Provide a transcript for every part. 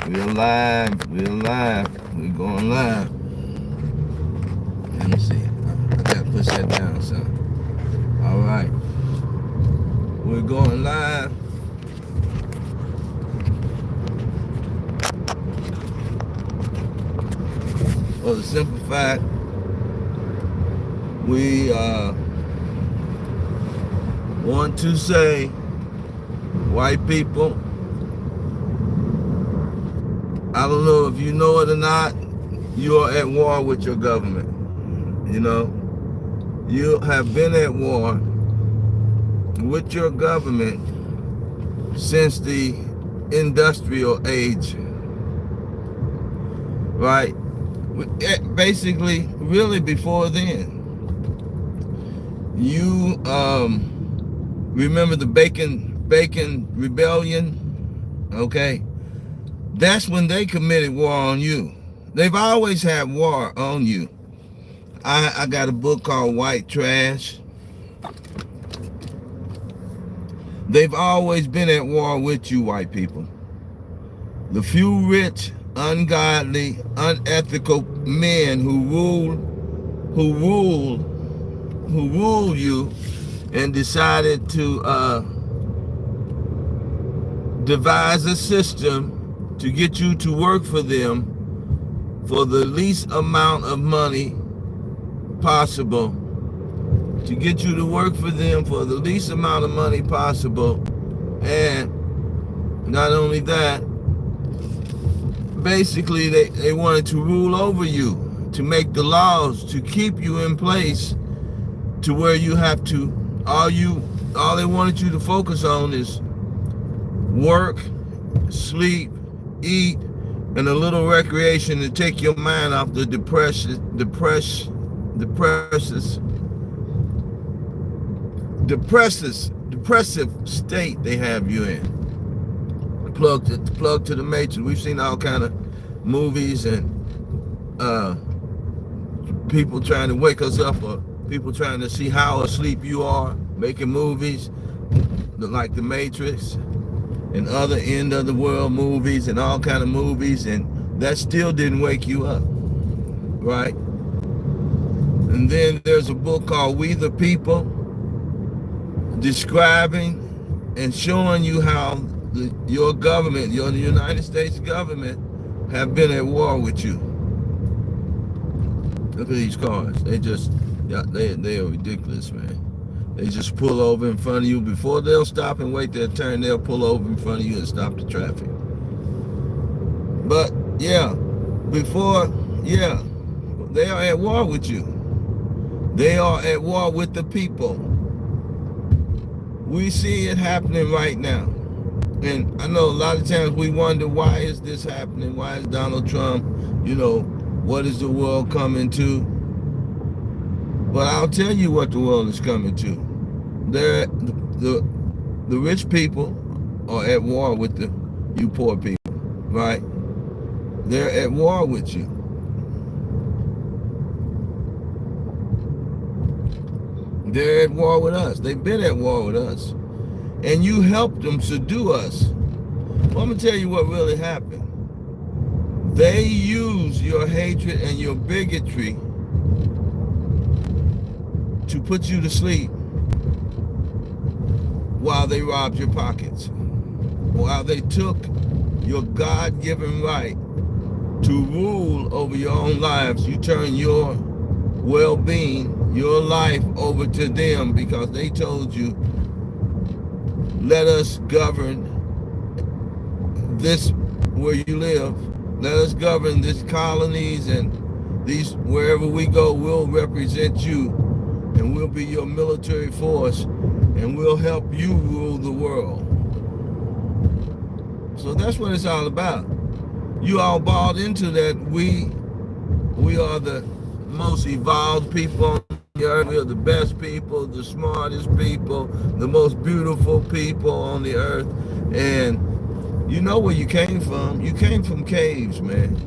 We're live. We're live. We're going live. Let me see. I gotta push that down, son. All right. We're going live. For the simple fact, we want to say, white people, I don't know if you know it or not, you are at war with your government. You know, you have been at war with your government since the industrial age, right? Basically, really before then. You remember the Bacon Rebellion? Okay, that's when they committed war on you. They've always had war on you. I got a book called White Trash. They've always been at war with you, white people. The few rich, ungodly, unethical men who rule you and decided to devise a system to get you to work for them for the least amount of money possible, to get you to work for them for the least amount of money possible. And not only that, basically they wanted to rule over you, to make the laws, to keep you in place to where you have to, all they wanted you to focus on is work, sleep, eat, and a little recreation to take your mind off the depressive state they have you in. Plug to the matrix. We've seen all kind of movies and people trying to wake us up, or people trying to see how asleep you are, making movies like The Matrix and other end of the world movies and all kind of movies, and that still didn't wake you up, right? And then there's a book called We the People, describing and showing you how your government, the United States government, have been at war with you. Look at these cars. They are ridiculous, man. They just pull over in front of you. Before they'll stop and wait their turn, they'll pull over in front of you and stop the traffic. But they are at war with you. They are at war with the people. We see it happening right now. And I know a lot of times we wonder, why is this happening? Why is Donald Trump, what is the world coming to? But I'll tell you what the world is coming to. The rich people are at war with you poor people, right? They're at war with you. They're at war with us. They've been at war with us. And you helped them subdue us. Well, I'm going to tell you what really happened. They use your hatred and your bigotry to put you to sleep while they robbed your pockets, while they took your God-given right to rule over your own lives. You turn your well-being, your life over to them, because they told you, let us govern this where you live. Let us govern these colonies, and these, wherever we go, we'll represent you, and we'll be your military force, and we'll help you rule the world. So that's what it's all about. You all bought into that we are the most evolved people on the earth. We are the best people, the smartest people, the most beautiful people on the earth. And you know where you came from. You came from caves, man.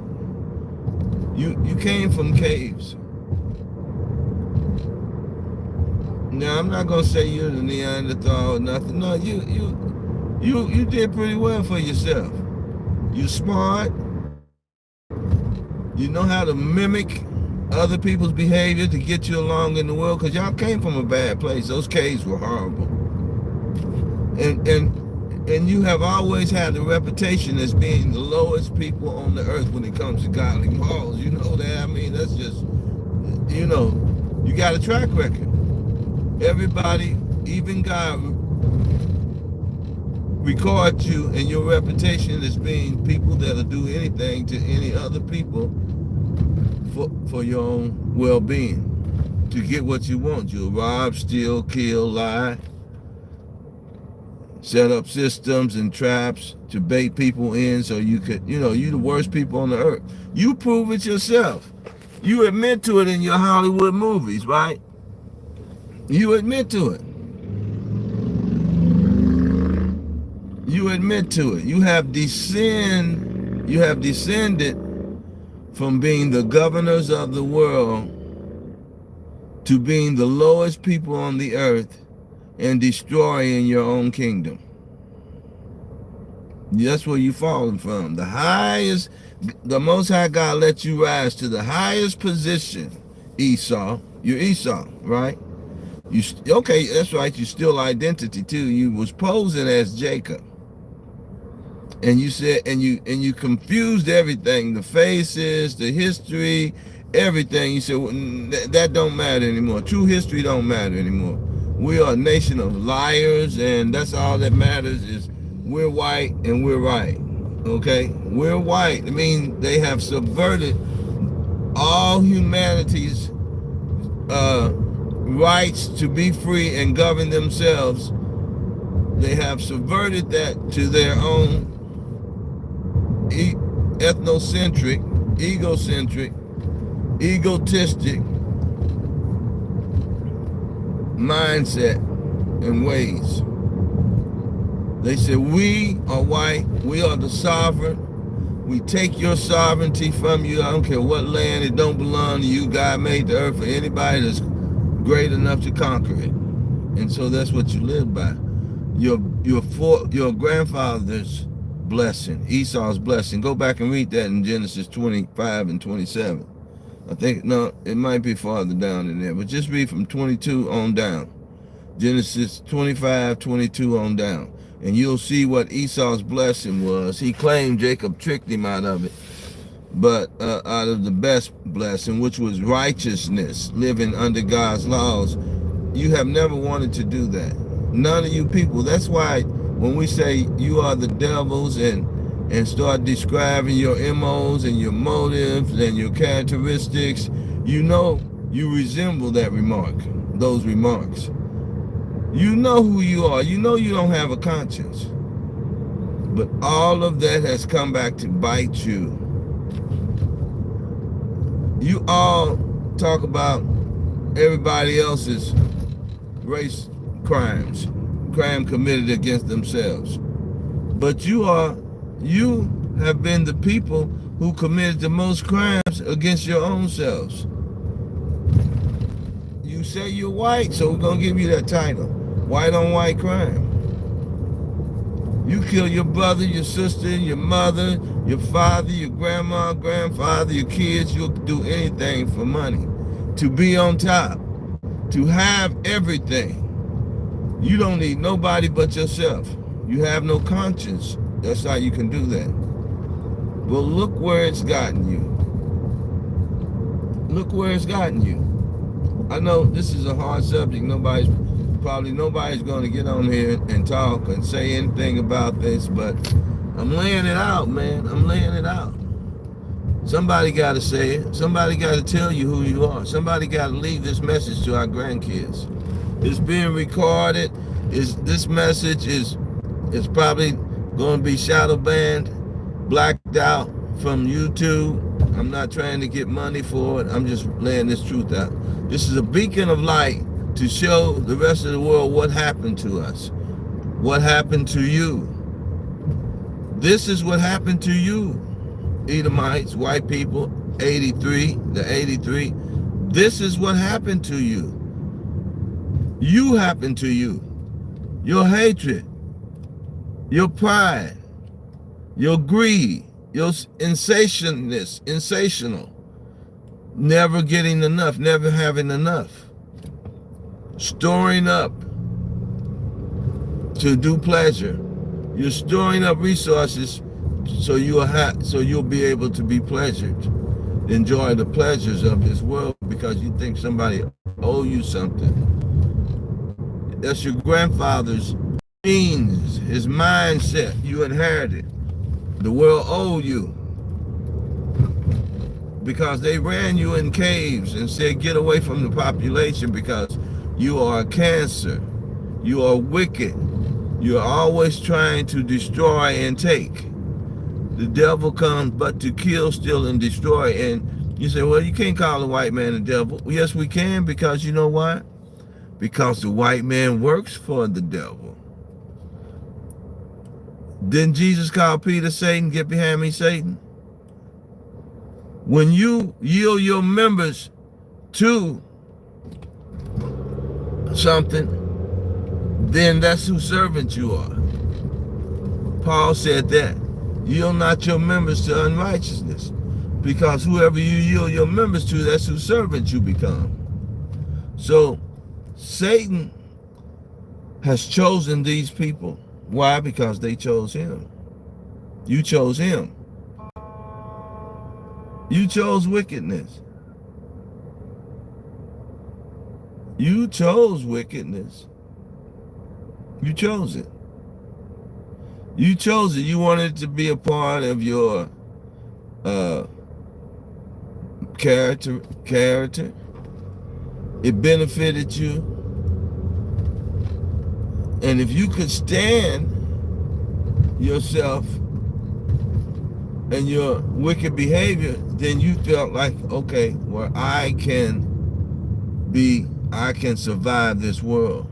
You came from caves. Now, I'm not gonna say you're the Neanderthal or nothing. No, you did pretty well for yourself. You smart. You know how to mimic other people's behavior to get you along in the world, because y'all came from a bad place. Those caves were horrible. And you have always had the reputation as being the lowest people on the earth when it comes to godly morals. You know that? I mean, that's just, you know, you got a track record. Everybody, even God, records you and your reputation as being people that'll do anything to any other people for your own well-being, to get what you want. You'll rob, steal, kill, lie, set up systems and traps to bait people in so you could, you know, you the worst people on the earth. You prove it yourself. You admit to it in your Hollywood movies, right? You admit to it. You admit to it. You have descended from being the governors of the world to being the lowest people on the earth and destroying your own kingdom. That's where you've fallen from. The highest, the Most High God let you rise to the highest position, Esau. You're Esau, right? Okay, that's right. You still identity too. You was posing as Jacob. And you said, and you confused everything, the faces, the history, everything. You said, well, that don't matter anymore. True history don't matter anymore. We are a nation of liars, and that's all that matters is we're white and we're right. Okay? We're white. I mean, they have subverted all humanity's rights to be free and govern themselves. They have subverted that to their own ethnocentric, egocentric, egotistic mindset and ways. They said, we are white, we are the sovereign, we take your sovereignty from you. I don't care what land, it don't belong to you. God made the earth for anybody that's great enough to conquer it. And so that's what you live by. Your grandfather's blessing, Esau's blessing. Go back and read that in Genesis 25 and 27. I think, no, it might be farther down in there, but just read from 22 on down. Genesis 25, 22 on down. And you'll see what Esau's blessing was. He claimed Jacob tricked him out of it, but out of the best blessing, which was righteousness, living under God's laws. You have never wanted to do that. None of you people. That's why when we say you are the devils and start describing your MOs and your motives and your characteristics, you know you resemble that remark, those remarks. You know who you are. You know you don't have a conscience. But all of that has come back to bite you. You all talk about everybody else's race crimes, crime committed against themselves. But you have been the people who committed the most crimes against your own selves. You say you're white, so we're going to give you that title. White on white crime. You kill your brother, your sister, your mother, your father, your grandma, grandfather, your kids. You'll do anything for money. To be on top. To have everything. You don't need nobody but yourself. You have no conscience. That's how you can do that. Well, look where it's gotten you. Look where it's gotten you. I know this is a hard subject. Nobody's going to get on here and talk and say anything about this, but I'm laying it out, man. I'm laying it out. Somebody got to say it. Somebody got to tell you who you are. Somebody got to leave this message to our grandkids. It's being recorded. This message is probably going to be shadow banned, blacked out from YouTube. I'm not trying to get money for it. I'm just laying this truth out. This is a beacon of light to show the rest of the world what happened to us, what happened to you. This is what happened to you, Edomites, white people, the 83. This is what happened to you. You happened to you. Your hatred, your pride, your greed, You're sensational, never getting enough, never having enough, storing up to do pleasure. You're storing up resources so you'll be able to be pleasured, enjoy the pleasures of this world because you think somebody owe you something. That's your grandfather's genes, his mindset you inherited. The world owed you because they ran you in caves and said get away from the population because you are a cancer, you are wicked, you're always trying to destroy and take. The devil comes but to kill, steal, and destroy. And you say, well, you can't call the white man a devil. Well, yes, we can, because you know why? Because the white man works for the devil. Didn't Jesus call Peter Satan? Get behind me, Satan. When you yield your members to something, then that's whose servant you are. Paul said that. Yield not your members to unrighteousness, because whoever you yield your members to, that's whose servant you become. So Satan has chosen these people. Why? Because they chose him. You chose him. You chose wickedness. You chose wickedness. You chose it. You chose it. You wanted it to be a part of your character. It benefited you. And if you could stand yourself and your wicked behavior, then you felt like, okay, well, I can survive this world.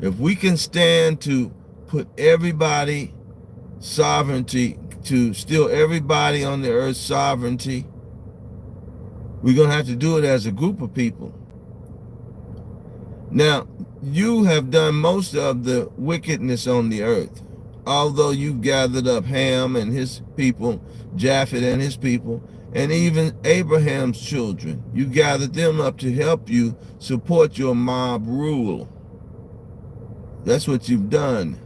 If we can stand to put everybody sovereignty, to steal everybody on the earth's sovereignty, we're going to have to do it as a group of people. Now, you have done most of the wickedness on the earth. Although you gathered up Ham and his people, Japheth and his people, and even Abraham's children. You gathered them up to help you support your mob rule. That's what you've done.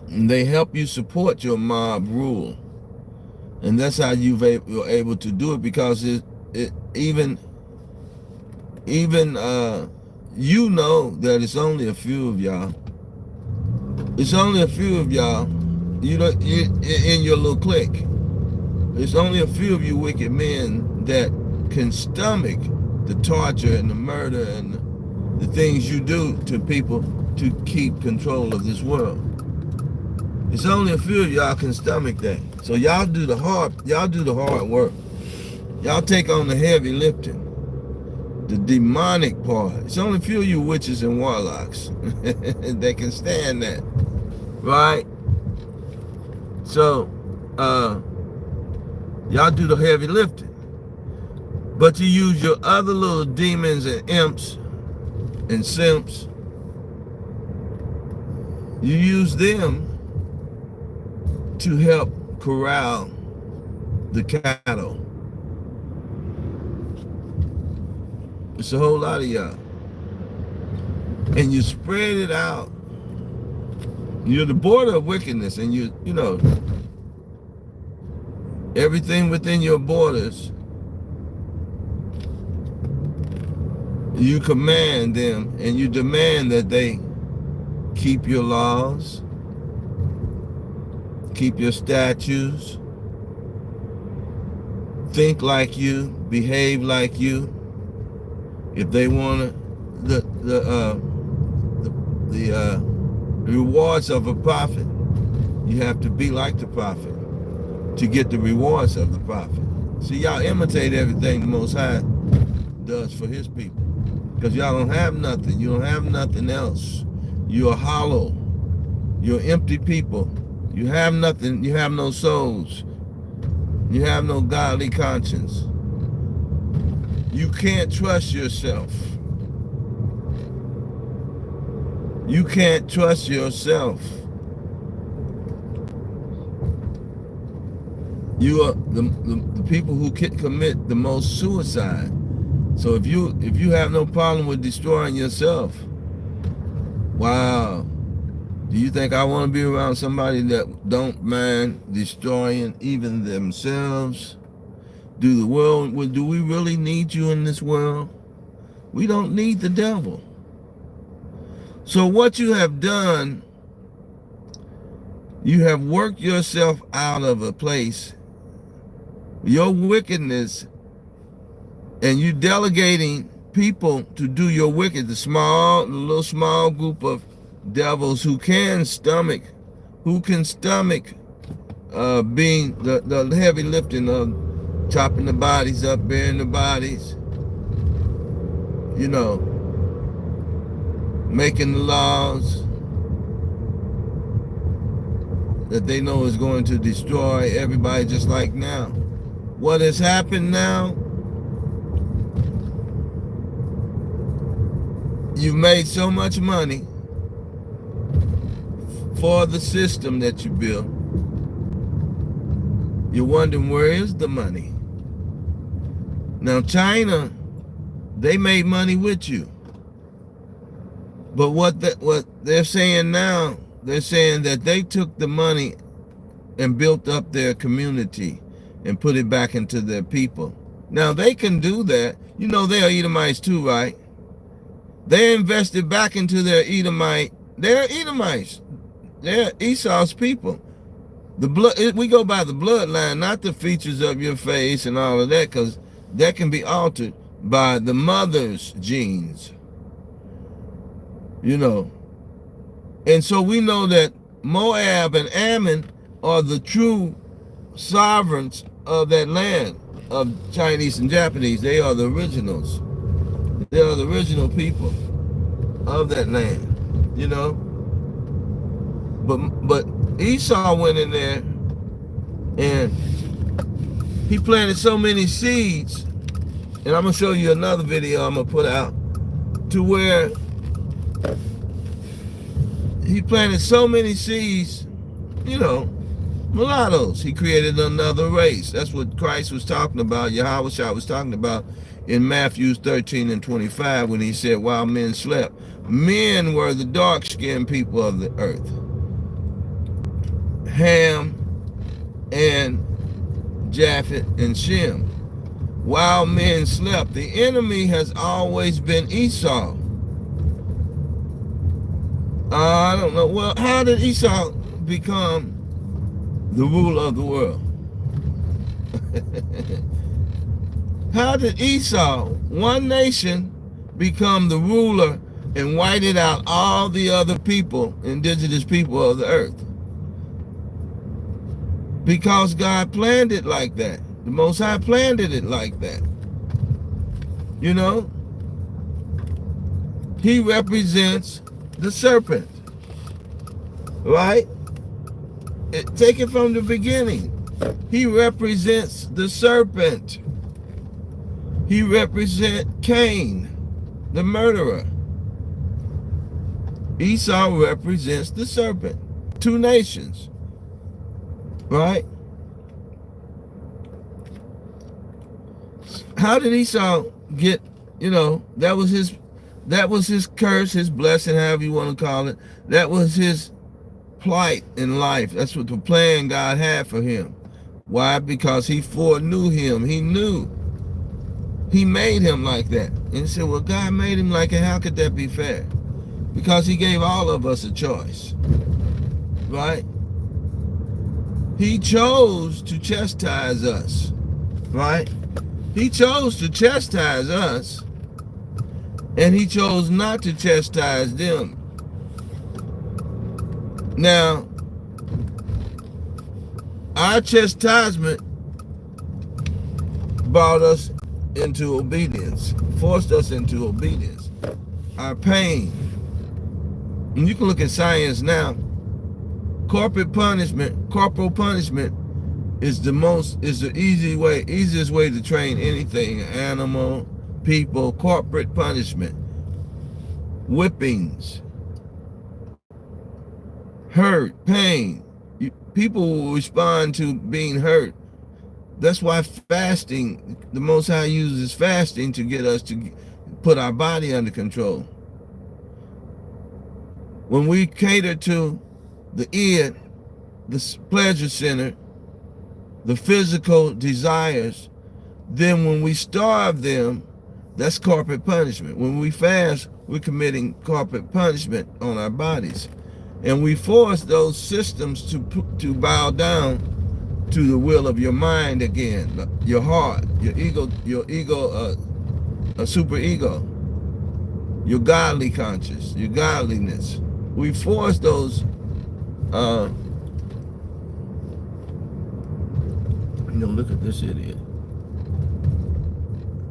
And they help you support your mob rule. And that's how you're able to do it, because even you know that it's only a few of y'all. It's only a few of y'all. You in your little clique. There's only a few of you wicked men that can stomach the torture and the murder and the things you do to people to keep control of this world. It's only a few of y'all can stomach that. So y'all do the hard work. Y'all take on the heavy lifting, the demonic part. It's only a few of you witches and warlocks that can stand that, right? So y'all do the heavy lifting, but you use your other little demons and imps and simps. You use them to help corral the cattle. It's a whole lot of y'all. And you spread it out. You're the border of wickedness, and you know, everything within your borders, you command them and you demand that they keep your laws, keep your statutes, think like you, behave like you. If they want the rewards of a prophet, you have to be like the prophet to get the rewards of the prophet. See, y'all imitate everything the Most High does for his people, because y'all don't have nothing. You don't have nothing else. You're hollow. You're empty people. You have nothing. You have no souls. You have no godly conscience. You can't trust yourself. You can't trust yourself. You are the people who commit the most suicide. So if you have no problem with destroying yourself, wow. Do you think I want to be around somebody that don't mind destroying even themselves? Do we really need you in this world? We don't need the devil. So what you have done, you have worked yourself out of a place, your wickedness, and you delegating people to do your wicked, the little small group of devils who can stomach being the heavy lifting of chopping the bodies up, burying the bodies, you know, making the laws that they know is going to destroy everybody, just like now. What has happened now, you've made so much money for the system that you built. You're wondering, where is the money? Now China, they made money with you. But what they're saying now, they're saying that they took the money and built up their community and put it back into their people. Now they can do that. You know they are Edomites too, right? They invested back into their Edomite. They're Edomites. They're Esau's people. The blood, we go by the bloodline, not the features of your face and all of that, because that can be altered by the mother's genes. You know. And so we know that Moab and Ammon are the true sovereigns of that land of Chinese and Japanese. They are the originals. They are the original people of that land, you know. But Esau went in there and he planted so many seeds, and I'm gonna show you another video I'm gonna put out, to where he planted so many seeds, you know, mulattoes. He created another race. That's what Christ was talking about, Yahweh was talking about in Matthew 13 and 25 when he said, while men slept, men were the dark-skinned people of the earth. Ham and Japheth and Shem. While men slept, the enemy has always been Esau. I don't know. Well, how did Esau become the ruler of the world? How did Esau, one nation, become the ruler and whited out all the other people, indigenous people of the earth? Because God planned it like that. The Most High planned it like that. You know? He represents the serpent. Right? Take it from the beginning. He represents the serpent. He represents Cain, the murderer. Esau represents the serpent. Two nations. Right? How did Esau get, you know, that was his curse, his blessing, however you want to call it. That was his plight in life. That's what the plan God had for him. Why? Because he foreknew him. He knew. He made him like that. And he said, well, God made him like that. How could that be fair? Because he gave all of us a choice. Right? He chose to chastise us. Right? He chose to chastise us. And he chose not to chastise them. Now, our chastisement brought us into obedience, forced us into obedience. Our pain. And you can look at science now. Corporal punishment is the easiest way to train anything, animal, people. Corporate punishment, whippings, hurt, pain. People will respond to being hurt That's why fasting, the Most High uses fasting to get us to put our body under control. When we cater to the id, the pleasure center, the physical desires, then when we starve them, that's corporate punishment. When we fast, we're committing corporate punishment on our bodies. And we force those systems to bow down to the will of your mind again, your heart, your ego, a super ego, your godly conscious, your godliness. We force those, look at this idiot.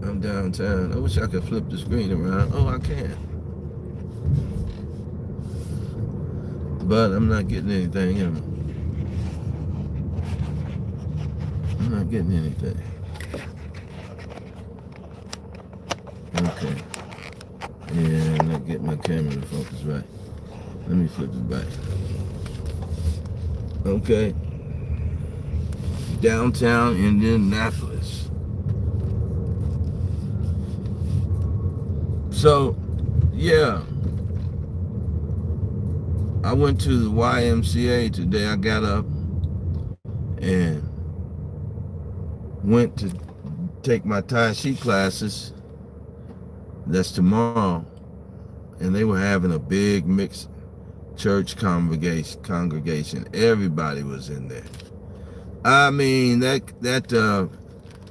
I'm downtown. I wish I could flip the screen around. Oh, I can. But I'm not getting anything, am I? I'm not getting anything. Okay. Yeah, I'm not getting my camera to focus right. Let me flip it back. Okay. Downtown Indianapolis. So, yeah. I went to the YMCA today. I got up and went to take my Tai Chi classes. That's tomorrow. And they were having a big mixed church congregation. Everybody was in there. I mean, the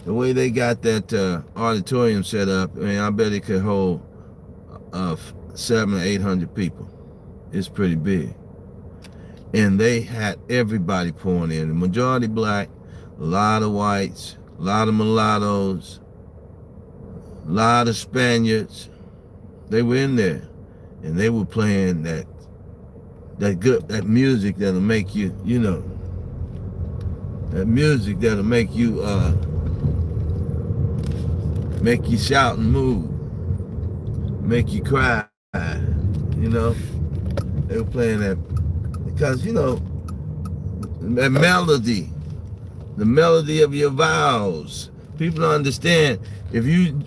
way they got that auditorium set up, I mean, I bet it could hold 700 or 800 people. It's pretty big. And they had everybody pouring in. The majority black, a lot of whites, a lot of mulattoes, a lot of Spaniards. They were in there. And they were playing that music that'll make you, that music that'll make you shout and move, make you cry, They were playing that because, that melody, the melody of your vowels. People don't understand. If you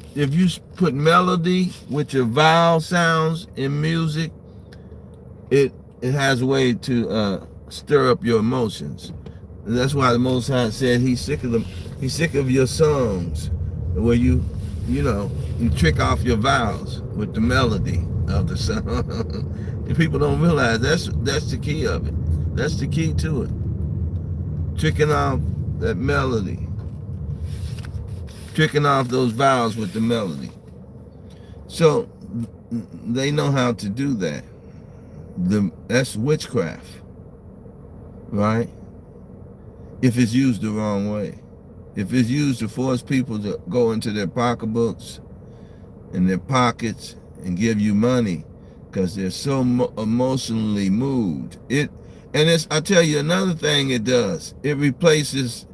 put melody with your vowel sounds in music, it has a way to stir up your emotions. And that's why the Most High said He's sick of your songs, where you trick off your vowels with the melody of the song. And people don't realize that's the key of it. That's the key to it. Tricking off that melody. Tricking off those vowels with the melody. So they know how to do that. That's witchcraft, right? If it's used the wrong way. If it's used to force people to go into their pocketbooks and their pockets and give you money because they're so emotionally moved. I tell you another thing it does. It replaces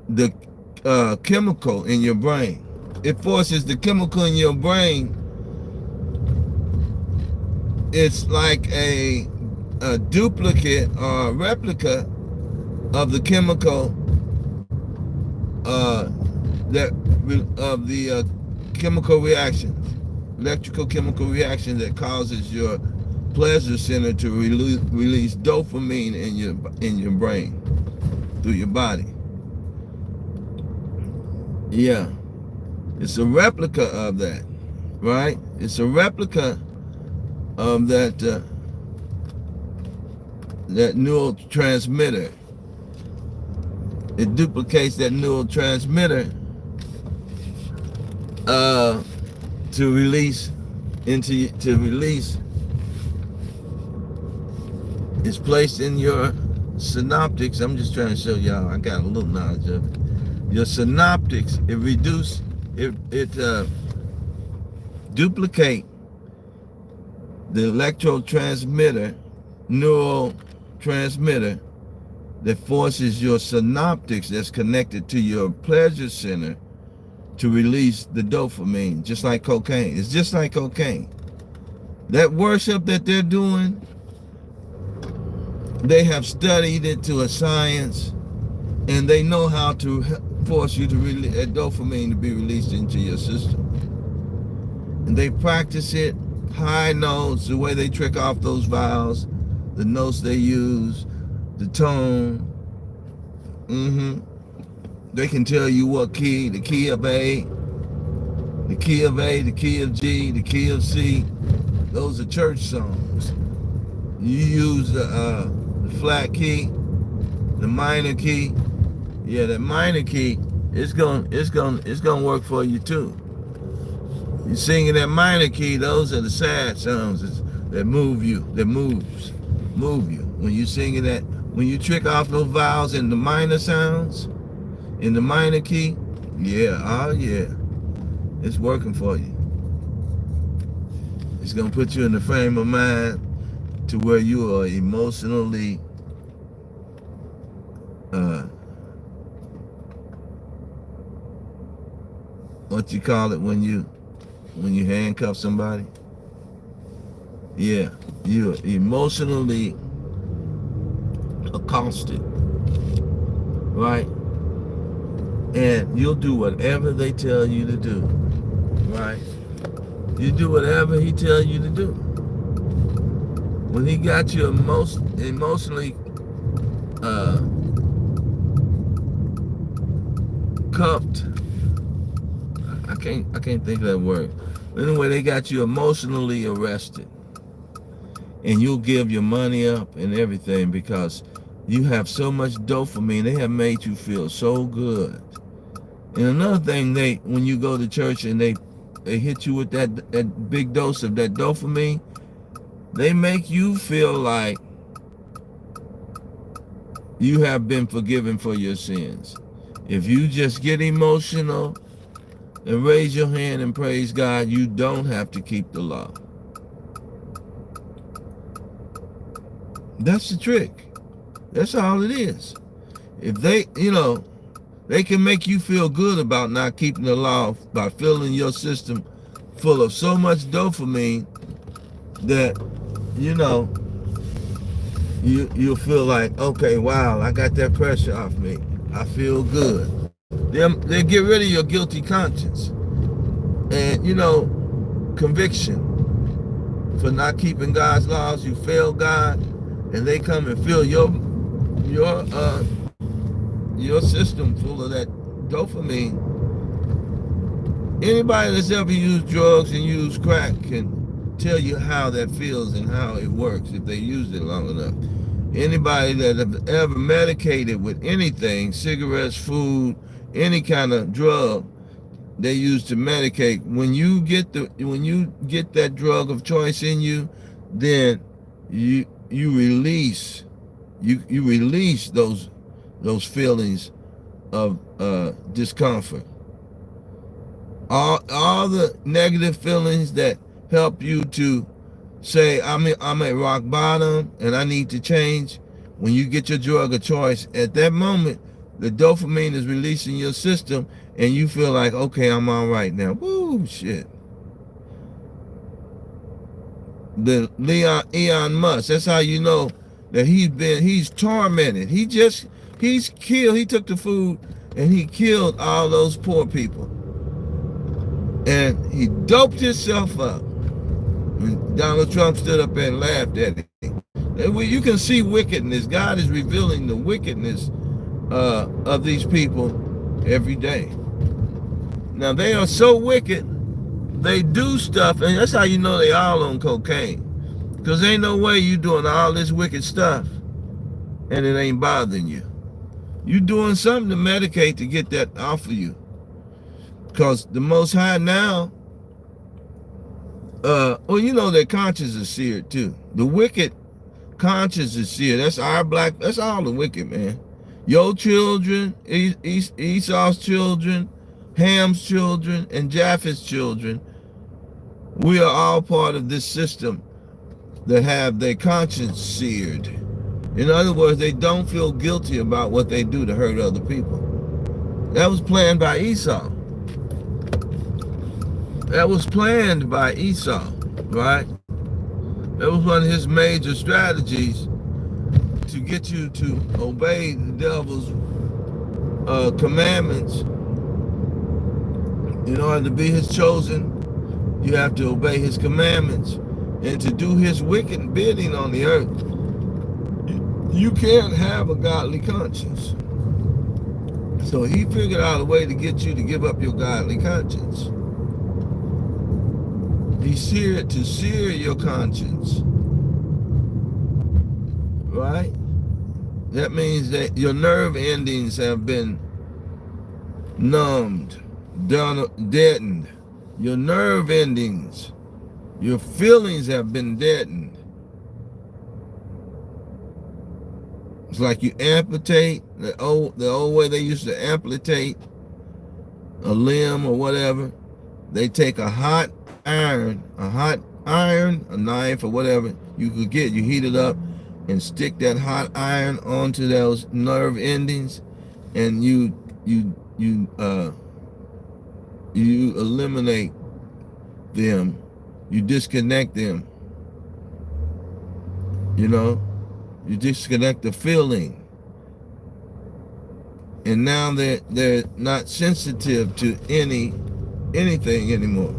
the chemical in your brain. It forces the chemical in your brain. It's like a duplicate or replica of the chemical chemical reactions, electrical chemical reaction that causes your pleasure center to release dopamine in your brain through your body. Yeah, it's a replica of that, right? It's a replica of that neurotransmitter. It duplicates that neurotransmitter to release. It's placed in your synaptics. I'm just trying to show y'all. I got a little knowledge of it. Your synaptics. It duplicate the neurotransmitter that forces your synaptics that's connected to your pleasure center to release the dopamine, just like cocaine. It's just like cocaine. That worship that they're doing, they have studied it to a science, and they know how to force you to that dopamine to be released into your system. And they practice it, high notes, the way they trick off those vowels, the notes they use, the tone. They can tell you what key, the key of A, the key of A, the key of G, the key of C. Those are church songs. You use the flat key, the minor key. Yeah, that minor key, it's gonna work for you too. You singing that minor key, those are the sad sounds that move you, move you. When you singing that, when you trick off those vowels in the minor sounds, in the minor key, yeah, oh yeah, it's working for you. It's gonna put you in the frame of mind to where you are emotionally what you call it when you handcuff somebody? Yeah, you're emotionally accosted, right? And you'll do whatever they tell you to do, right? You do whatever he tells you to do. When he got you emotionally cuffed, I can't think of that word. Anyway, they got you emotionally arrested. And you'll give your money up and everything because you have so much dopamine. They have made you feel so good. And another thing, when you go to church and they hit you with that big dose of that dopamine, they make you feel like you have been forgiven for your sins. If you just get emotional and raise your hand and praise God, you don't have to keep the law. That's the trick. That's all it is. If they can make you feel good about not keeping the law by filling your system full of so much dopamine that, you'll feel like, okay, wow, I got that pressure off me. I feel good. They'll get rid of your guilty conscience and, conviction for not keeping God's laws. You fail God, and they come and fill your system full of that dopamine. Anybody that's ever used drugs and used crack can tell you how that feels and how it works if they used it long enough. Anybody that have ever medicated with anything, cigarettes, food, any kind of drug they use to medicate, when you get that drug of choice in you, then you release those feelings of discomfort. All the negative feelings that help you to say, I'm at rock bottom and I need to change. When you get your drug of choice, at that moment, the dopamine is released in your system and you feel like, okay, I'm all right now. Woo, shit. The Elon Musk, that's how you know that he's tormented. He took the food and he killed all those poor people. And he doped himself up. And Donald Trump stood up and laughed at him. You can see wickedness. God is revealing the wickedness of these people every day. Now they are so wicked, they do stuff, and that's how you know they all on cocaine. Because ain't no way you doing all this wicked stuff and it ain't bothering you. You doing something to medicate to get that off of you. Because the Most High now, their conscience is seared too. The wicked conscience is seared. That's all the wicked, man. Your children, Esau's children, Ham's children, and Japheth's children, we are all part of this system that have their conscience seared. In other words, they don't feel guilty about what they do to hurt other people. That was planned by Esau. That was planned by Esau, right? That was one of his major strategies to get you to obey the devil's commandments, in order to be his chosen, you have to obey his commandments and to do his wicked bidding on the earth. You can't have a godly conscience. So he figured out a way to get you to give up your godly conscience. He seared to sear your conscience. Right? That means that your nerve endings have been numbed, deadened. Your nerve endings, your feelings have been deadened. It's like you amputate, the old way they used to amputate a limb or whatever. They take a hot iron, a knife or whatever you could get, you heat it up and stick that hot iron onto those nerve endings, and you eliminate them, you disconnect them, you disconnect the feeling, and now they're not sensitive to anything anymore.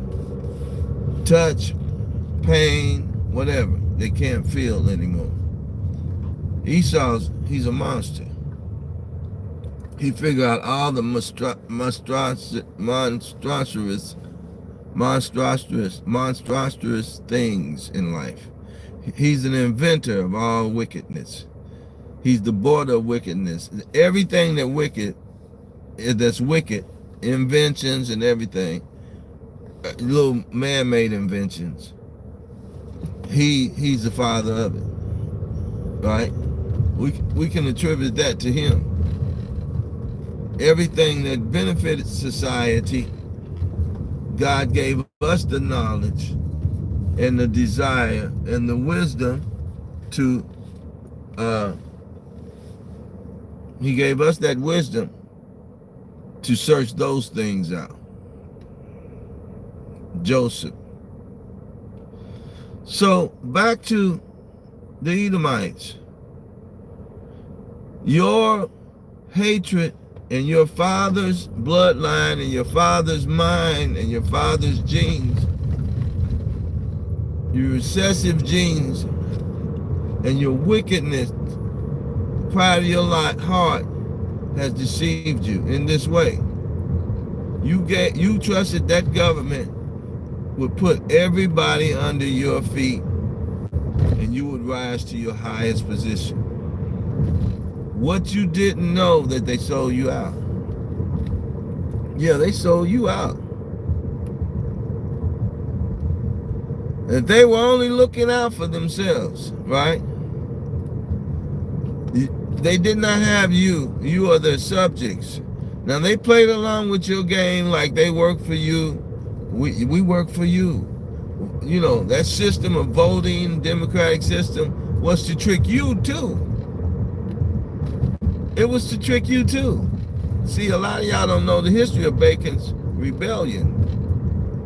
Touch, pain, whatever, they can't feel anymore. He's a monster. He figured out all the monstrous things in life. He's an inventor of all wickedness. He's the border of wickedness. Everything that's wicked, inventions and everything, little man-made inventions, he's the father of it, right? We can attribute that to him. Everything that benefited society, God gave us the knowledge and the desire and the wisdom to, he gave us that wisdom to search those things out. Joseph. So back to the Edomites. Your hatred and your father's bloodline and your father's mind and your father's genes, your recessive genes and your wickedness, pride of your heart has deceived you in this way. You trusted that government would put everybody under your feet and you would rise to your highest position. What you didn't know that they sold you out. Yeah, they sold you out. And they were only looking out for themselves, right? They did not have you. You are their subjects. Now they played along with your game like they work for you. We work for you. You know, that system of voting, democratic system, was to trick you too. It was to trick you too. See, a lot of y'all don't know the history of Bacon's rebellion.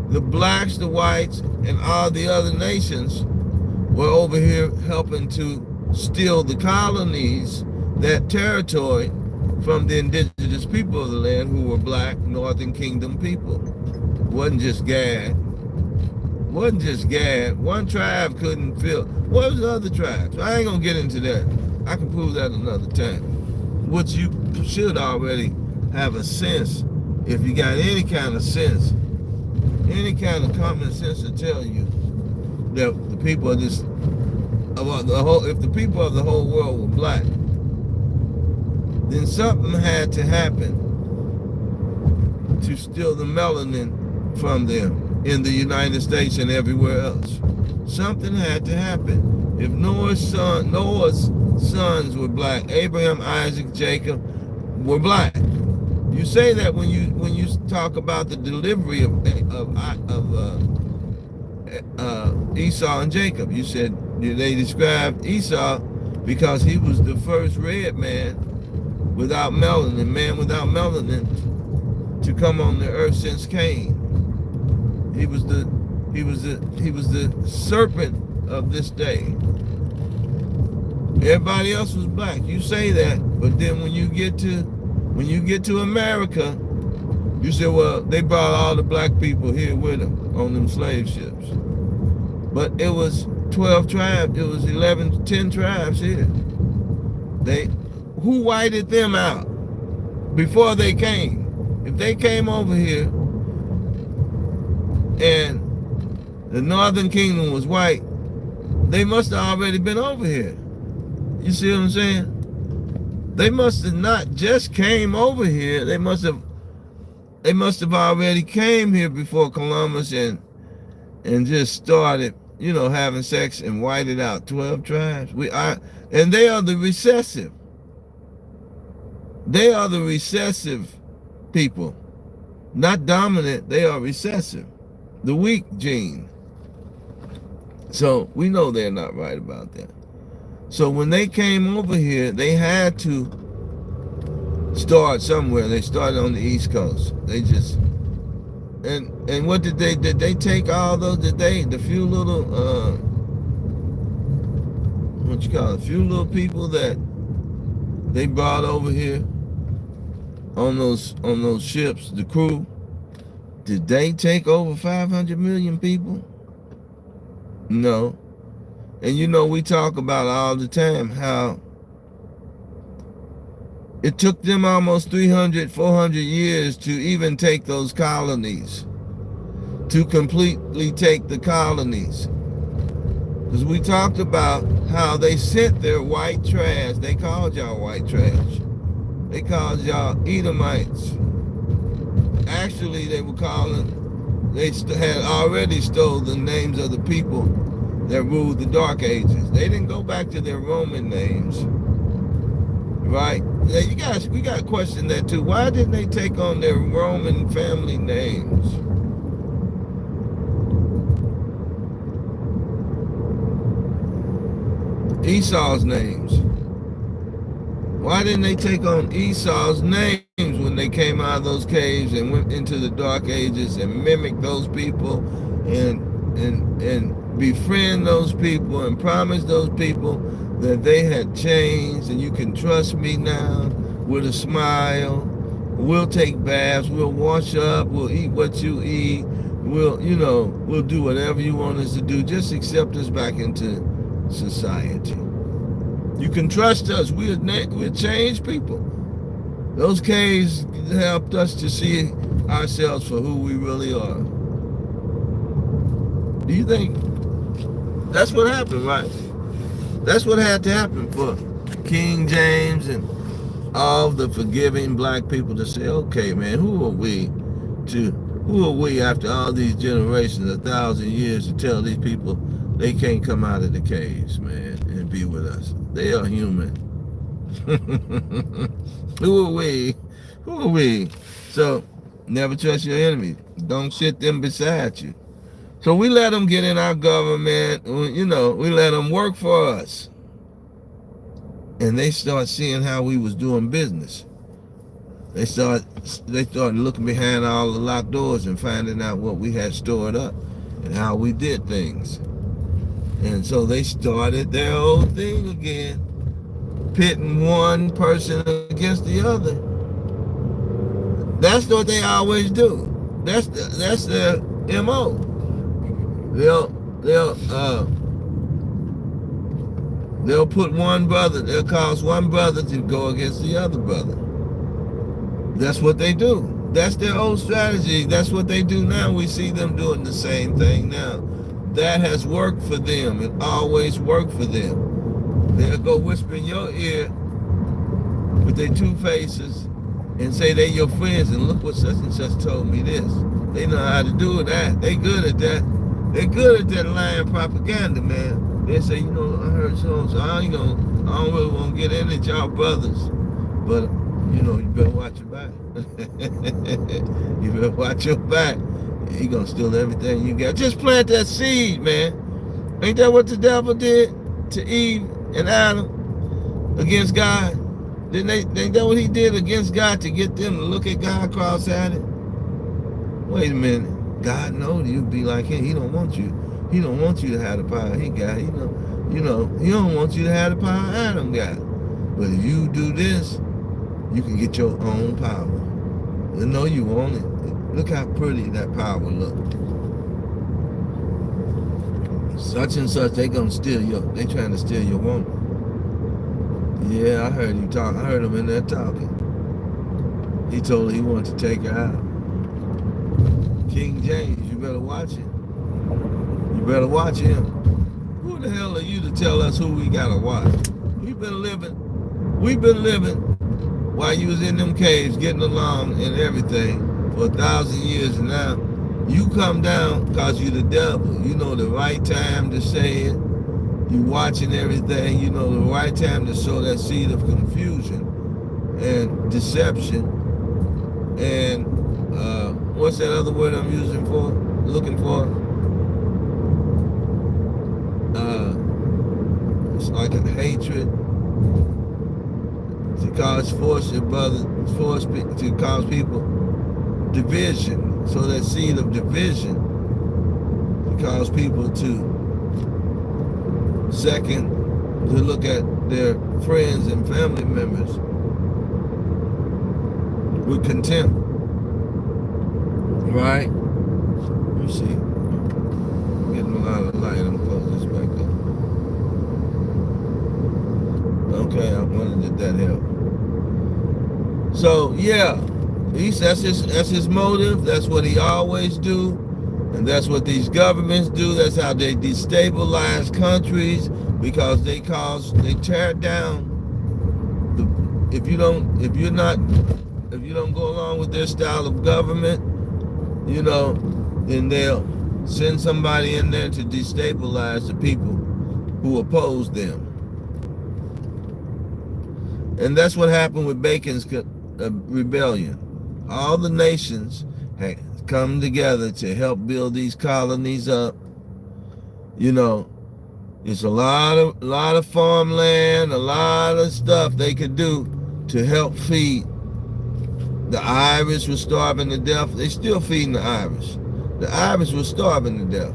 The blacks, the whites, and all the other nations were over here helping to steal the colonies, that territory, from the indigenous people of the land who were black Northern Kingdom people. Wasn't just Gad. One tribe couldn't fill. What was the other tribes? I ain't gonna get into that. I can prove that another time. What you should already have a sense, if you got any kind of sense, any kind of common sense to tell you that the people of this, if the people of the whole world were black, then something had to happen to steal the melanin from them in the United States and everywhere else. Something had to happen. If Noah's sons were black, Abraham, Isaac, Jacob were black. You say that when you talk about the delivery of Esau and Jacob. You said they described Esau because he was the first red man without melanin, to come on the earth since Cain. He was the serpent of this day. Everybody else was black. You say that, but then when you get to When you get to America, you say, well, they brought all the black people here with them on them slave ships. But it was 12 tribes, it was 11, 10 tribes here. Who whited them out before they came? If they came over here and the Northern Kingdom was white, they must have already been over here. You see what I'm saying? They must have not just came over here. They must have already came here before Columbus and just started, having sex and whited out 12 tribes. And they are the recessive. They are the recessive people. Not dominant, they are recessive. The weak gene. So we know they're not right about that. So when they came over here, they had to start somewhere. They started on the East Coast. They just and what did they take all those? The few little a few little people that they brought over here on those ships, the crew, did they take over 500 million people? No. And we talk about all the time how it took them almost 300, 400 years to even take those colonies, to completely take the colonies. Because we talked about how they sent their white trash. They called y'all white trash. They called y'all Edomites. Actually, they had already stole the names of the people that ruled the Dark Ages. They didn't go back to their Roman names, right? Yeah, we got to question that too. Why didn't they take on their Roman family names? Esau's names. Why didn't they take on Esau's names when they came out of those caves and went into the Dark Ages and mimic those people and befriend those people and promise those people that they had changed and you can trust me now with a smile. We'll take baths, we'll wash up, we'll eat what you eat, we'll do whatever you want us to do. Just accept us back into society. You can trust us. We'll change people. Those caves helped us to see ourselves for who we really are. Do you think that's what happened, right? That's what had to happen for King James and all the forgiving black people to say, okay, man, who are we after all these generations, 1,000 years, to tell these people they can't come out of the caves, man, and be with us? They are human. Who are we? Who are we? So, never trust your enemy. Don't sit them beside you. So we let them get in our government, we let them work for us. And they start seeing how we was doing business. They started looking behind all the locked doors and finding out what we had stored up and how we did things. And so they started their whole thing again, pitting one person against the other. That's what they always do. That's their MO. They'll put one brother, they'll cause one brother to go against the other brother. That's what they do. That's their old strategy. That's what they do now. We see them doing the same thing now. That has worked for them. It always worked for them. They'll go whisper in your ear with their two faces and say they're your friends and look what such and such told me this. They know how to do that. They good at that. They're good at that lying propaganda, man. They say, I heard so I don't really want to get in at y'all brothers. But, you better watch your back. You better watch your back. He gonna steal everything you got. Just plant that seed, man. Ain't that what the devil did to Eve and Adam against God? Ain't that what he did against God to get them to look at God cross-eyed? Wait a minute. God knows you'd be like him. He don't want you. He don't want you to have the power he got. He don't want you to have the power Adam got. But if you do this, you can get your own power. You know you want it. Look how pretty that power looks. Such and such, they trying to steal your woman. Yeah, I heard him talk. I heard him in there talking. He told her he wanted to take her out. King James, you better watch it. You better watch him. Who the hell are you to tell us who we gotta watch? We've been living while you was in them caves getting along and everything for 1,000 years, and now you come down because you the devil. You know the right time to say it. You watching everything. You know the right time to sow that seed of confusion and deception. And what's that other word I'm looking for? It's like a hatred to force people division. So that seed of division to cause people to look at their friends and family members with contempt. Right? Let me see. I'm getting a lot of light. I'm close this back up. Okay, I wondered if that help. So yeah, that's his motive. That's what he always do, and that's what these governments do. That's how they destabilize countries, because they tear down. If you don't go along with their style of government, then they'll send somebody in there to destabilize the people who oppose them. And that's what happened with Bacon's rebellion. All the nations had come together to help build these colonies up. It's a lot of farmland, a lot of stuff they could do to help feed. The Irish were starving to death. They still feeding the Irish. The Irish were starving to death.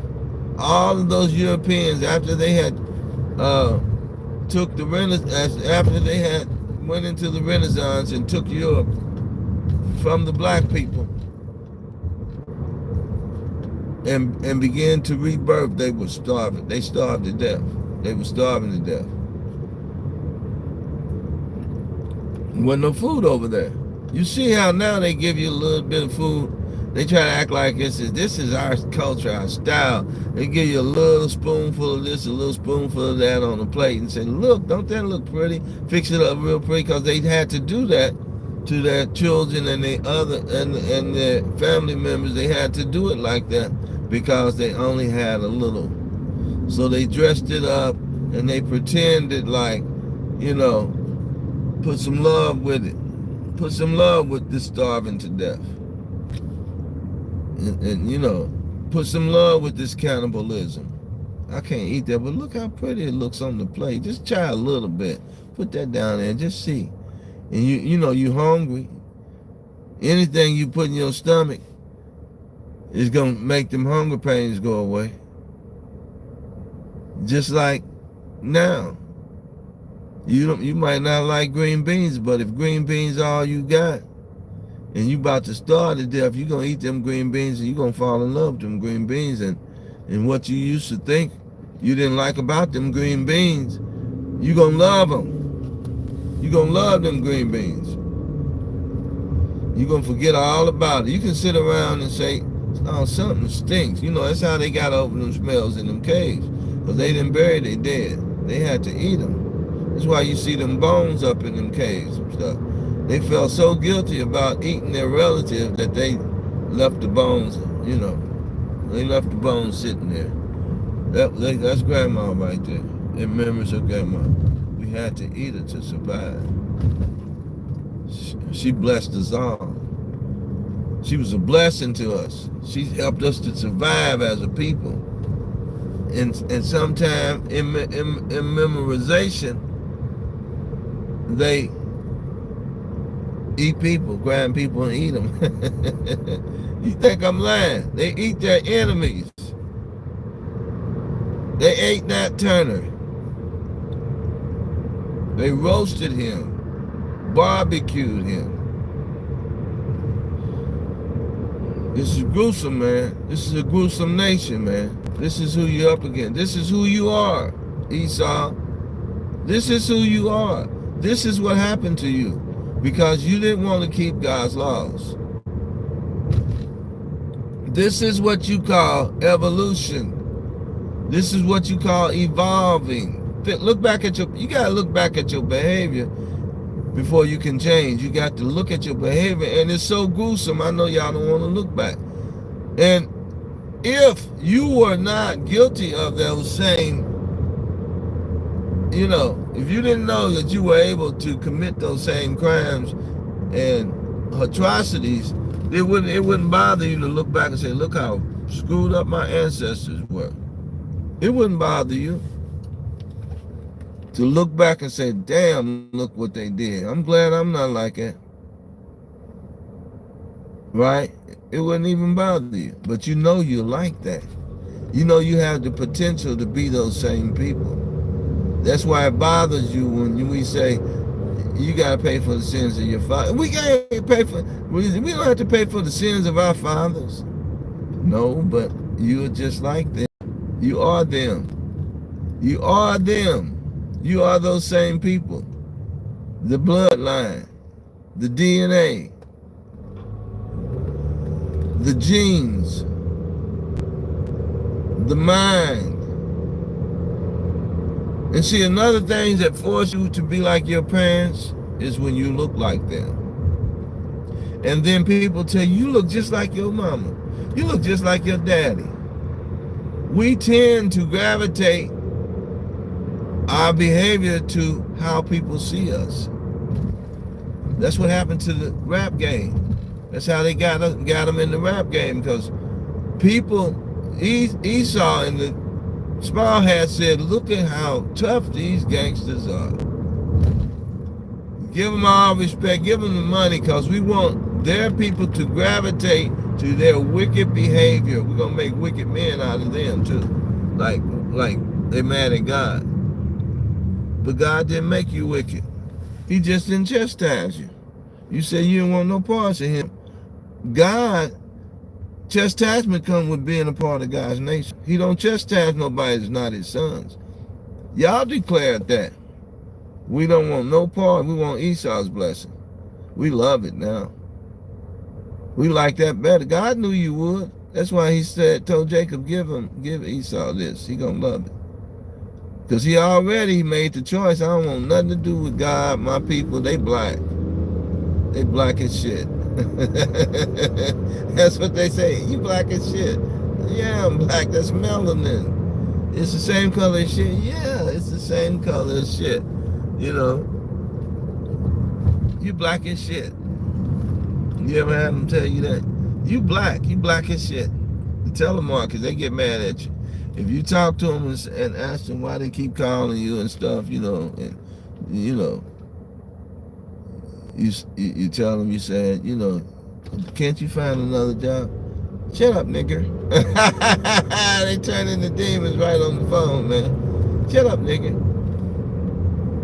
All of those Europeans, after they had went into the Renaissance and took Europe from the black people and began to rebirth, they were starving. They starved to death. They were starving to death. There wasn't no food over there. You see how now they give you a little bit of food. They try to act like this is our culture, our style. They give you a little spoonful of this, a little spoonful of that on a plate and say, look, don't that look pretty? Fix it up real pretty, because they had to do that to their children and their family members. They had to do it like that because they only had a little. So they dressed it up and they pretended like, put some love with it. Put some love with this starving to death. And put some love with this cannibalism. I can't eat that, but look how pretty it looks on the plate. Just try a little bit. Put that down there and just see. And you hungry. Anything you put in your stomach is gonna make them hunger pains go away. Just like now. You might not like green beans, but if green beans are all you got, and you about to starve to death, you're going to eat them green beans and you're going to fall in love with them green beans. And what you used to think you didn't like about them green beans, you're going to love them. You're going to love them green beans. You're going to forget all about it. You can sit around and say, oh, something stinks. That's how they got over them smells in them caves. Because they didn't bury their dead. They had to eat them. That's why you see them bones up in them caves and stuff. They felt so guilty about eating their relative that they left the bones, they left the bones sitting there. That's grandma right there. In memories of grandma. We had to eat her to survive. She blessed us all. She was a blessing to us. She helped us to survive as a people. And sometimes in memorization, they eat people, grind people and eat them. You think I'm lying? They eat their enemies. They ate Nat Turner. They roasted him, barbecued him. This is gruesome, man. This is a gruesome nation, man. This is who you're up against. This is who you are, Esau. This is who you are. This is what happened to you because you didn't want to keep God's laws. This is what you call evolution. This is what you call evolving. Look back at you gotta look back at your behavior before you can change. You got to look at your behavior, and it's so gruesome. I know y'all don't want to look back. And if you were not guilty of those same, if you didn't know that you were able to commit those same crimes and atrocities, it wouldn't bother you to look back and say, look how screwed up my ancestors were. It wouldn't bother you to look back and say, damn, look what they did. I'm glad I'm not like that. Right? It wouldn't even bother you. But you know you're like that. You know you have the potential to be those same people. That's why it bothers you when we say, you got to pay for the sins of your father. We can't pay for, we don't have to pay for the sins of our fathers. No, but you're just like them. You are them. You are them. You are those same people. The bloodline, the DNA, the genes, the mind. And see, another thing that forces you to be like your parents is when you look like them. And then people tell you look just like your mama. You look just like your daddy. We tend to gravitate our behavior to how people see us. That's what happened to the rap game. That's how they got them in the rap game, because people, Esau and the small hat said, look at how tough these gangsters are. Give them all respect, give them the money, because we want their people to gravitate to their wicked behavior. We're going to make wicked men out of them too. Like they're mad at God. But God didn't make you wicked. He just didn't chastise you. You said you didn't want no parts of him. God, chastisement comes with being a part of God's nation. He don't chastise nobody that's not his sons. Y'all declared that. We don't want no part. We want Esau's blessing. We love it now. We like that better. God knew you would. That's why he told Jacob, give Esau this. He gonna love it. Because he already made the choice. I don't want nothing to do with God, my people. They black. They black as shit. That's what they say. You black as shit. Yeah, I'm black. That's melanin. It's the same color as shit. Yeah, it's the same color as shit. You black as shit. You ever had them tell you that? You black as shit. Tell them all, because they get mad at you. If you talk to them and ask them why they keep calling you and stuff, you tell them, you said, can't you find another job? Shut up, nigger. They turn into demons right on the phone, man. Shut up, nigger.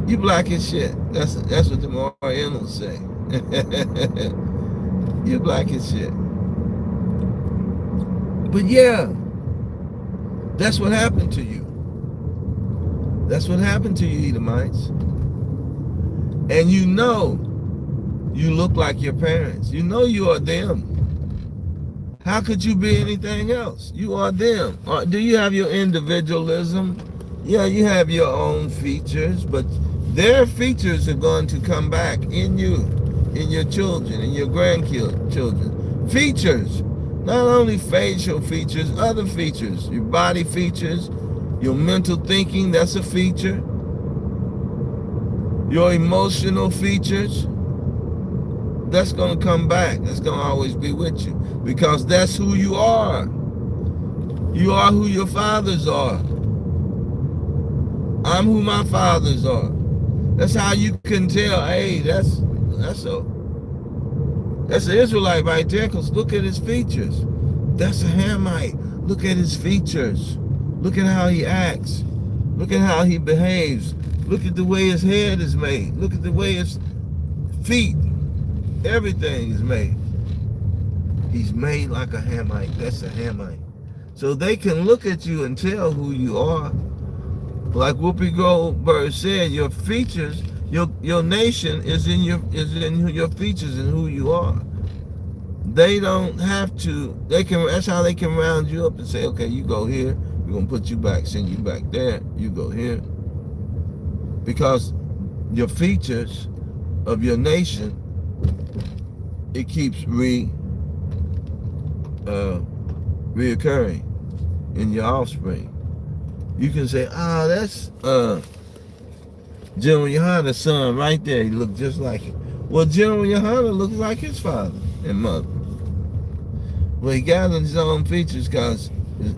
You black as shit. That's what the Orientals say. You black as shit. But yeah, that's what happened to you. That's what happened to you, Edomites. And you look like your parents. You know you are them. How could you be anything else? You are them. Do you have your individualism? Yeah, you have your own features, but their features are going to come back in you, in your children, in your grandchildren. Features. Not only facial features, other features. Your body features, your mental thinking, that's a feature. Your emotional features, that's going to come back. That's going to always be with you, because that's who you are. You are who your fathers are. I'm who my fathers are. That's how you can tell, hey, that's an Israelite right there, because look at his features. That's a Hamite. Look at his features. Look at how he acts. Look at how he behaves. Look at the way his head is made. Look at the way his feet, everything is made. He's made like a Hamite. That's a Hamite. So they can look at you and tell who you are. Like Whoopi Goldberg said, your features, your nation is in your features and who you are. They don't have to. They can. That's how they can round you up and say, okay, you go here. We're gonna put you back, send you back there. You go here, because your features of your nation, it keeps reoccurring in your offspring. You can say, that's General Yohana's son right there. He looked just like him. Well, General Yohana looks like his father and mother. Well, he got his own features because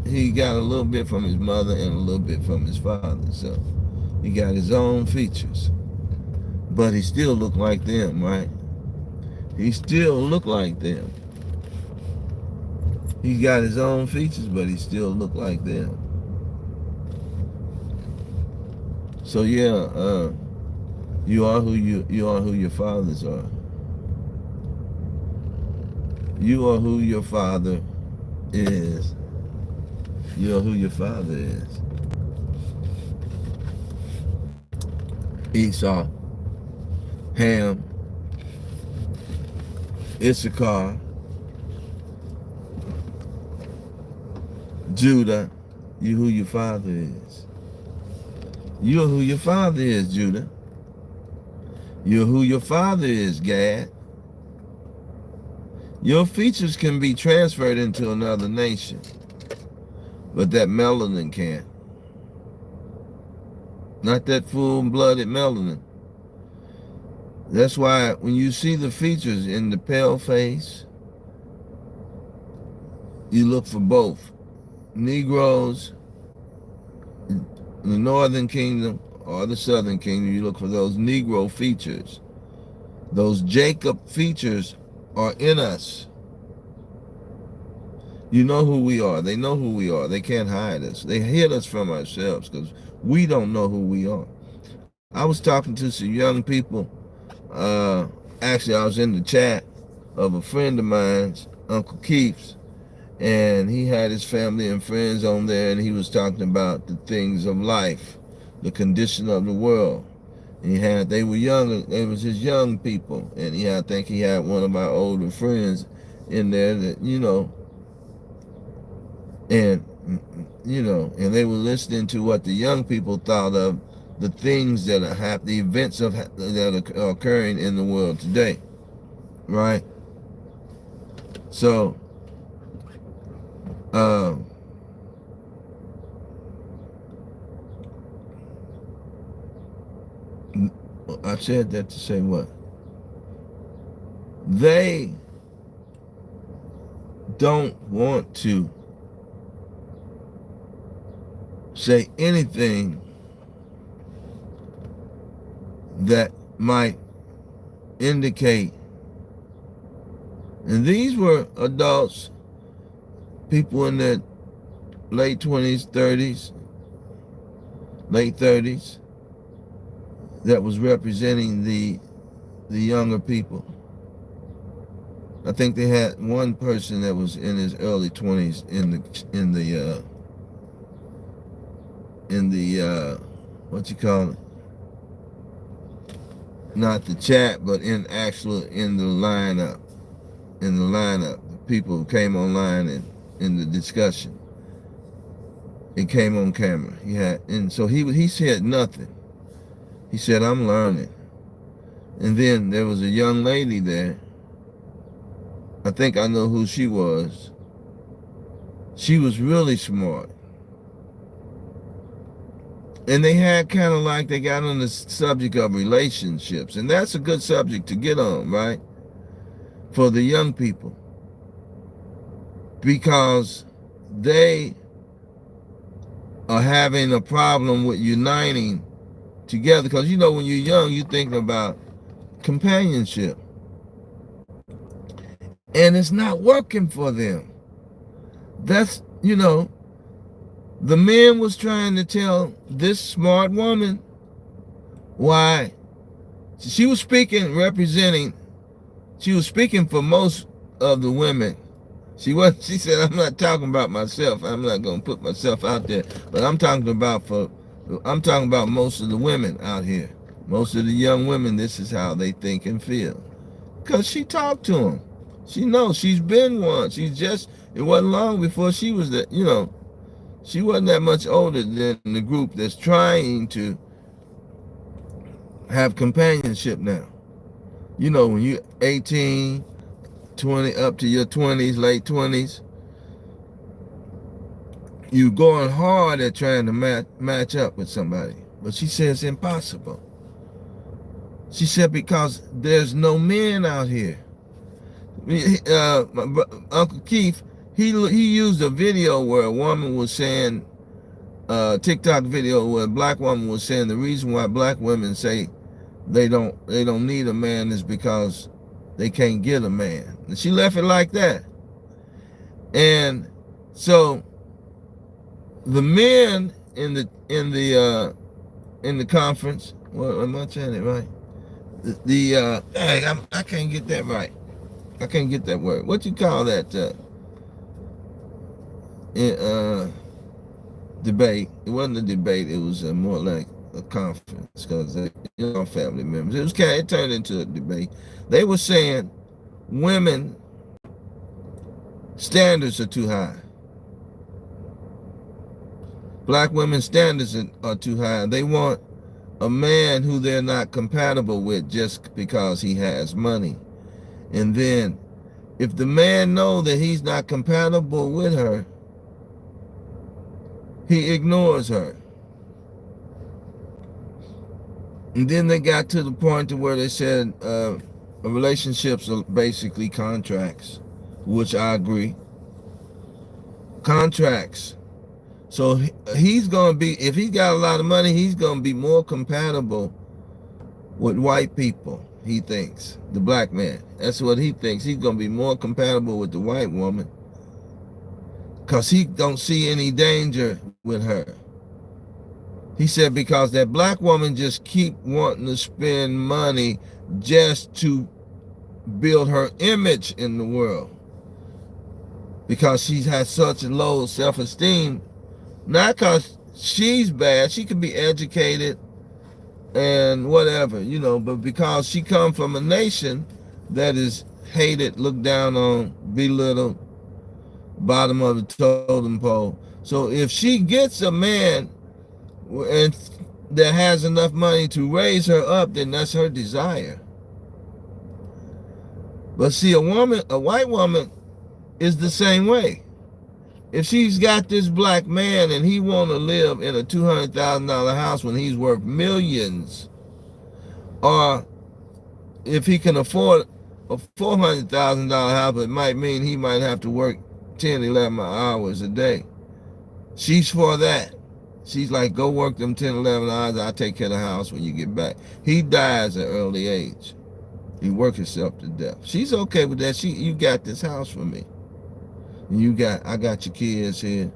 he got a little bit from his mother and a little bit from his father. So he got his own features. But he still looked like them, right? He still looked like them. He got his own features, but he still looked like them. So yeah, you are who your fathers are. You are who your father is. You are who your father is. Esau, Ham, Issachar, Judah, you who your father is. You're who your father is, Judah. You're who your father is, Gad. Your features can be transferred into another nation, but that melanin can't. Not that full-blooded melanin. That's why when you see the features in the pale face, you look for both. Negroes, the northern kingdom or the southern kingdom, you look for those Negro features. Those Jacob features are in us. You know who we are. They know who we are. They can't hide us. They hid us from ourselves because we don't know who we are. I was talking to some young people. Actually, I was in the chat of a friend of mine's, Uncle Keith's, and he had his family and friends on there, and he was talking about the things of life, the condition of the world. And they were young, it was his young people, and I think he had one of our older friends in there that, and they were listening to what the young people thought of the things that are happening, the events that are occurring in the world today, right? So, I said that to say what? They don't want to say anything that might indicate, and these were adults, people in their late 20s, 30s, late 30s, that was representing the younger people. I think they had one person that was in his early 20s in the what you call it? Not the chat, but in the lineup. In the lineup, the people who came online and in the discussion. It came on camera. So he said nothing. He said, "I'm learning." And then there was a young lady there. I think I know who she was. She was really smart. And they had they got on the subject of relationships. And that's a good subject to get on, right? For the young people. Because they are having a problem with uniting together. Because when you're young, you're thinking about companionship. And it's not working for them. That's, the man was trying to tell this smart woman why She was speaking, she was speaking for most of the women. She said, I'm not talking about myself. I'm not going to put myself out there, but I'm talking about most of the women out here. Most of the young women, this is how they think and feel. Because she talked to them. She knows she's been one. It wasn't long before she was she wasn't that much older than the group that's trying to have companionship now. When you're 18, 20, up to your 20s, late 20s, you going hard at trying to match up with somebody. But she says it's impossible. She said because there's no men out here. Uncle Keith, he used a video where a woman was saying, TikTok video where a black woman was saying the reason why black women say they don't need a man is because they can't get a man. And she left it like that. And so the men in the conference, well, am I saying it right? I can't get that right. I can't get that word. What you call that debate? It wasn't a debate. It was more like a conference because family members. It turned into a debate. They were saying women standards are too high. Black women's standards are too high. They want a man who they're not compatible with just because he has money. And then if the man knows that he's not compatible with her, he ignores her. And then they got to the point to where they said relationships are basically contracts, which I agree. Contracts. So he's going to be, if he's got a lot of money, he's going to be more compatible with white people, he thinks. The black man. That's what he thinks. He's going to be more compatible with the white woman because he don't see any danger with her. He said because that black woman just keep wanting to spend money just to build her image in the world because she's had such a low self-esteem. Not because she's bad, she could be educated and whatever, but because she comes from a nation that is hated, looked down on, belittled, bottom of the totem pole. So if she gets a man and that has enough money to raise her up, then that's her desire. But see, a white woman is the same way. If she's got this black man and he want to live in a $200,000 house when he's worth millions, or if he can afford a $400,000 house, it might mean he might have to work 10, 11 hours a day. She's for that. She's like, go work them 10, 11 hours. I'll take care of the house when you get back. He dies at early age. He works himself to death. She's okay with that. You got this house for me. I got your kids here,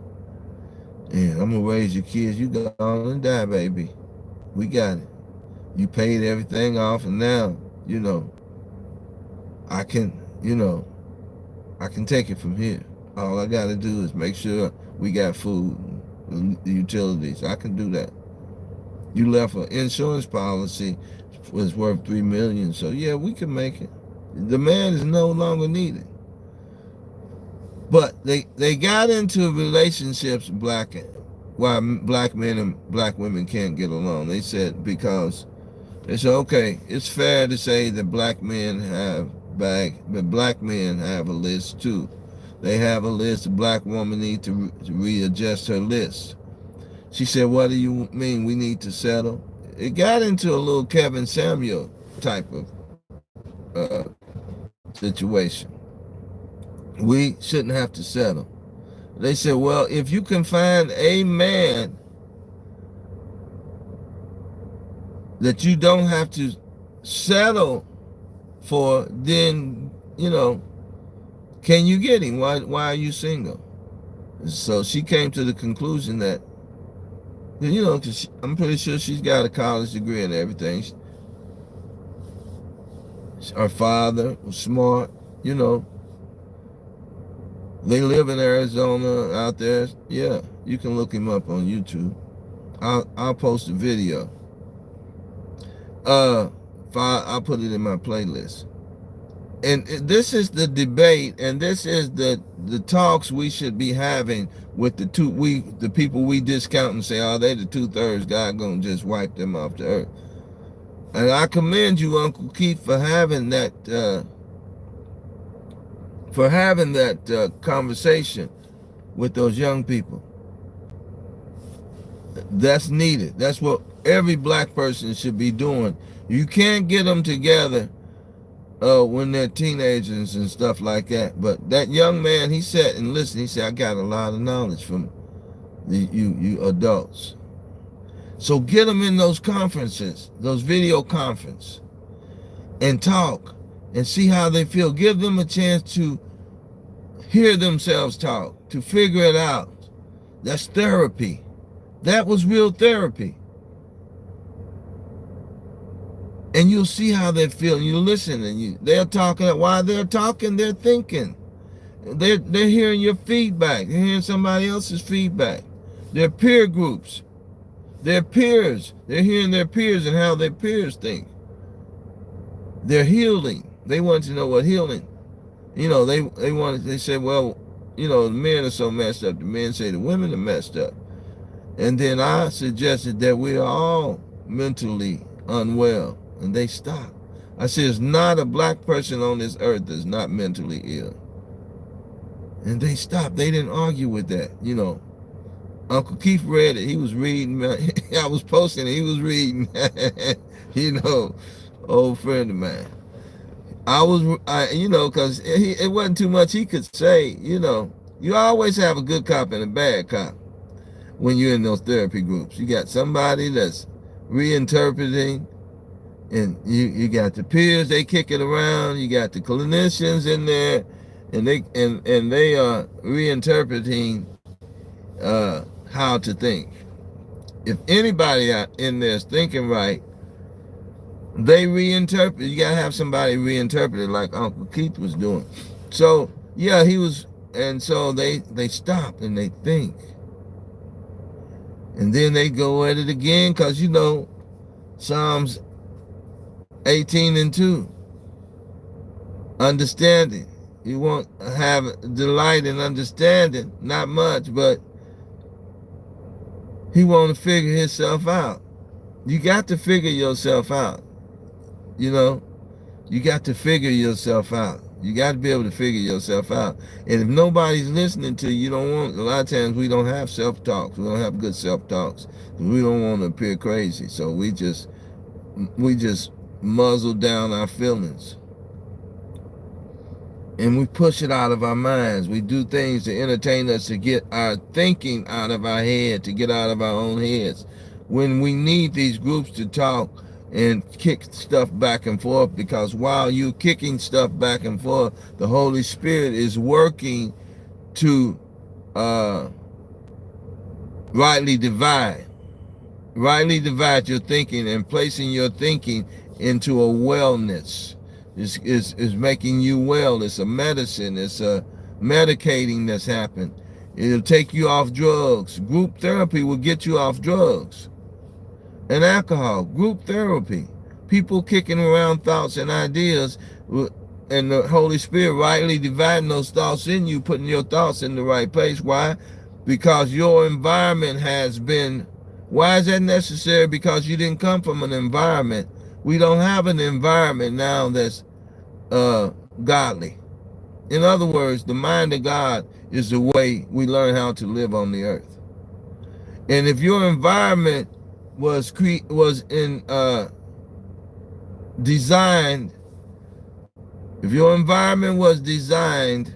and I'm gonna raise your kids. You go on and die, baby. We got it. You paid everything off, and now, I can take it from here. All I gotta do is make sure we got food, and utilities. I can do that. You left an insurance policy was worth $3 million, so yeah, we can make it. The man is no longer needed. But they got into relationships why black men and black women can't get along. They said okay, it's fair to say that black men have but black men have a list too. They have a list. The black woman needs to readjust her list. She said, what do you mean we need to settle? It got into a little Kevin Samuel type of situation. We shouldn't have to settle. They said, well, if you can find a man that you don't have to settle for, then, can you get him? Why are you single? So she came to the conclusion that, cause I'm pretty sure she's got a college degree and everything. Her father was smart, you know. They live in Arizona out there. Yeah, you can look him up on YouTube. I'll post a video. I'll put it in my playlist. And this is the debate, and this is the talks we should be having with the people we discount and say, oh, they the 2/3. God gonna just wipe them off the earth. And I commend you, Uncle Keith, for having that conversation with those young people. That's needed. That's what every black person should be doing. You can't get them together when they're teenagers and stuff like that. But that young man, he sat and listened. He said, I got a lot of knowledge from you adults. So get them in those conferences, those video conferences, and talk and see how they feel. Give them a chance to hear themselves talk, to figure it out. That's therapy. That was real therapy. And you'll see how they feel. And you listen, and they're talking. While they're talking, they're thinking. They're hearing your feedback. They're hearing somebody else's feedback. They're peer groups. They're peers. They're hearing their peers and how their peers think. They're healing. They want to know what healing. You know, they say, well, you know, the men are so messed up. The men say the women are messed up. And then I suggested that we are all mentally unwell. And they stopped. I said, there's not a black person on this earth that's not mentally ill. And they stopped. They didn't argue with that. You know, Uncle Keith read it. He was reading. I was posting it. He was reading. You know, old friend of mine. You know, because it wasn't too much he could say. You know, you always have a good cop and a bad cop when you're in those therapy groups. You got somebody that's reinterpreting, and you got the peers, they kick it around. You got the clinicians in there, and they are reinterpreting how to think. If anybody out in there is thinking right, they reinterpret. You gotta have somebody reinterpret it like Uncle Keith was doing. So yeah, he was, and so they stop and they think. And then they go at it again, because you know, Psalms 18:2. Understanding. You won't have delight in understanding, not much, but he want to figure himself out. You got to figure yourself out. You know, you got to figure yourself out. You got to be able to figure yourself out. And if nobody's listening to you, you don't want, a lot of times we don't have self-talks. We don't have good self-talks. We don't want to appear crazy. So we just muzzle down our feelings. And we push it out of our minds. We do things to entertain us, to get our thinking out of our head, to get out of our own heads. When we need these groups to talk and kick stuff back and forth, because while you're kicking stuff back and forth, the Holy Spirit is working to rightly divide your thinking, and placing your thinking into a wellness. Is making you well. It's a medicine. It's a medicating that's happened. It'll take you off drugs. Group therapy will get you off drugs and alcohol. Group therapy. People kicking around thoughts and ideas, and the Holy Spirit rightly dividing those thoughts in you, putting your thoughts in the right place. Why? Because your environment has been. Why is that necessary? Because you didn't come from an environment. We don't have an environment now that's godly. In other words, the mind of God is the way we learn how to live on the earth. And if your environment was designed, if your environment was designed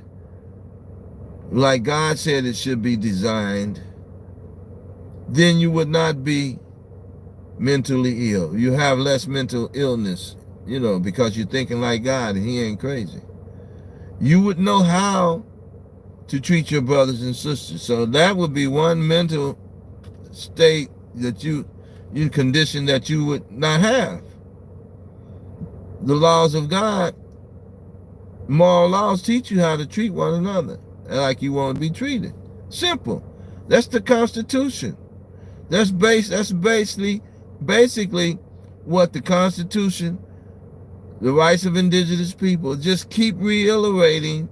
like God said it should be designed, then you would not be mentally ill. You have less mental illness, you know, because you're thinking like God and he ain't crazy. You would know how to treat your brothers and sisters. So that would be one mental state that you condition that you would not have. The laws of God, moral laws, teach you how to treat one another like you want to be treated. Simple. That's the Constitution. That's basically what the Constitution, the rights of indigenous people, just keep reiterating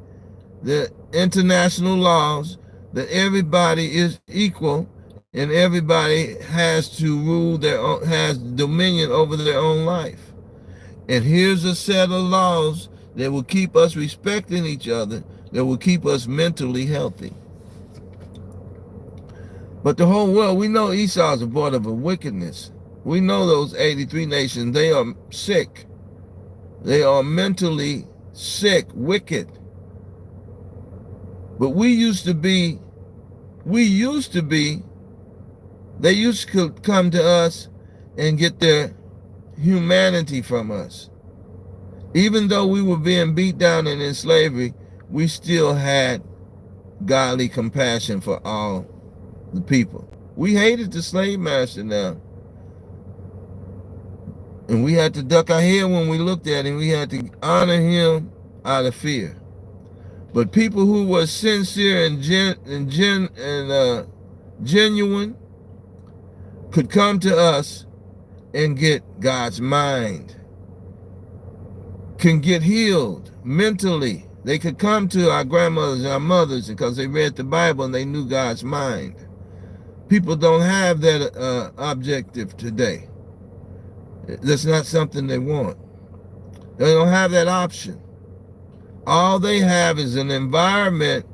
the international laws that everybody is equal and everybody has to rule their own, has dominion over their own life. And here's a set of laws that will keep us respecting each other, that will keep us mentally healthy. But the whole world, we know Esau is a part of a wickedness. We know those 83 nations, they are sick. They are mentally sick, wicked. But they used to come to us and get their humanity from us. Even though we were being beat down and in slavery, we still had godly compassion for all the people. We hated the slave master now. And we had to duck our head when we looked at him. We had to honor him out of fear. But people who were sincere and genuine could come to us and get God's mind, can get healed mentally. They could come to our grandmothers and our mothers because they read the Bible and they knew God's mind. People don't have that objective today. That's not something they want. They don't have that option. All they have is an environment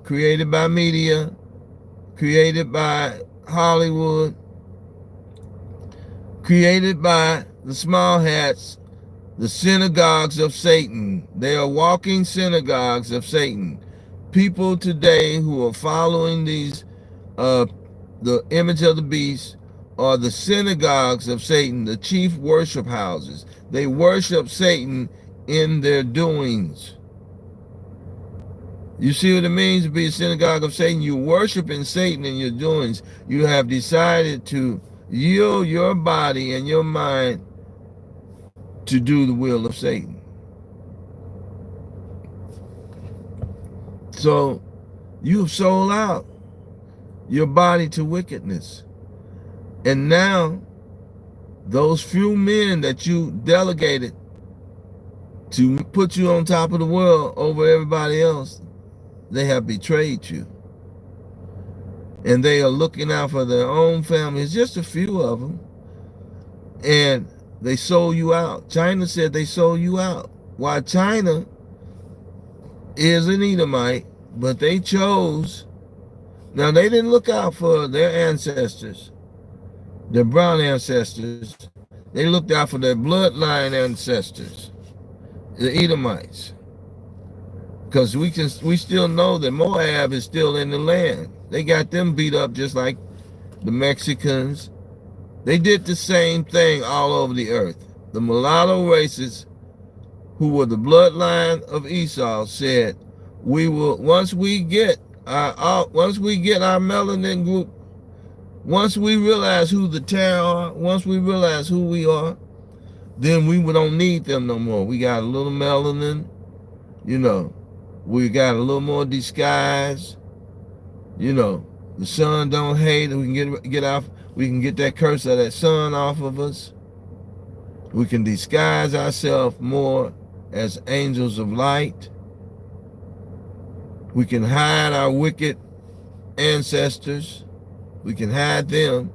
created by media, created by Hollywood, created by the small hats, the synagogues of Satan. They are walking synagogues of Satan. People today who are following these, the image of the beast, are the synagogues of Satan, the chief worship houses. They worship Satan in their doings. You see what it means to be a synagogue of Satan? You worshiping Satan in your doings. You have decided to yield your body and your mind to do the will of Satan. So you've sold out your body to wickedness. And now those few men that you delegated to put you on top of the world over everybody else, they have betrayed you. And they are looking out for their own families, just a few of them. And they sold you out. China said they sold you out. Why, China is an Edomite, but they chose. Now, they didn't look out for their ancestors, their brown ancestors. They looked out for their bloodline ancestors, the Edomites. Because we still know that Moab is still in the land. They got them beat up just like the Mexicans. They did the same thing all over the earth. The mulatto races, who were the bloodline of Esau, said, "We will once we get our melanin group, once we realize who the terror are, once we realize who we are, then we don't need them no more. We got a little melanin, we got a little more disguise, the sun don't hate, and we can get off. We can get that curse of that sun off of us. We can disguise ourselves more as angels of light. We can hide our wicked ancestors. We can hide them.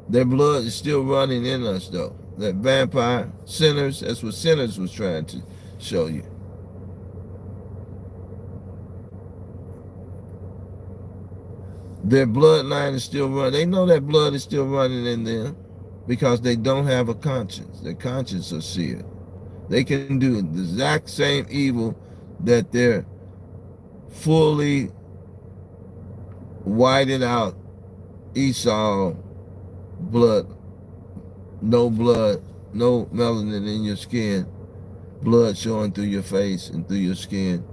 Their blood is still running in us, though. That vampire, sinners, that's what sinners was trying to show you. Their bloodline is still running. They know that blood is still running in them because they don't have a conscience. Their conscience is seared. They can do the exact same evil that they're fully whited out Esau blood, no melanin in your skin, blood showing through your face and through your skin.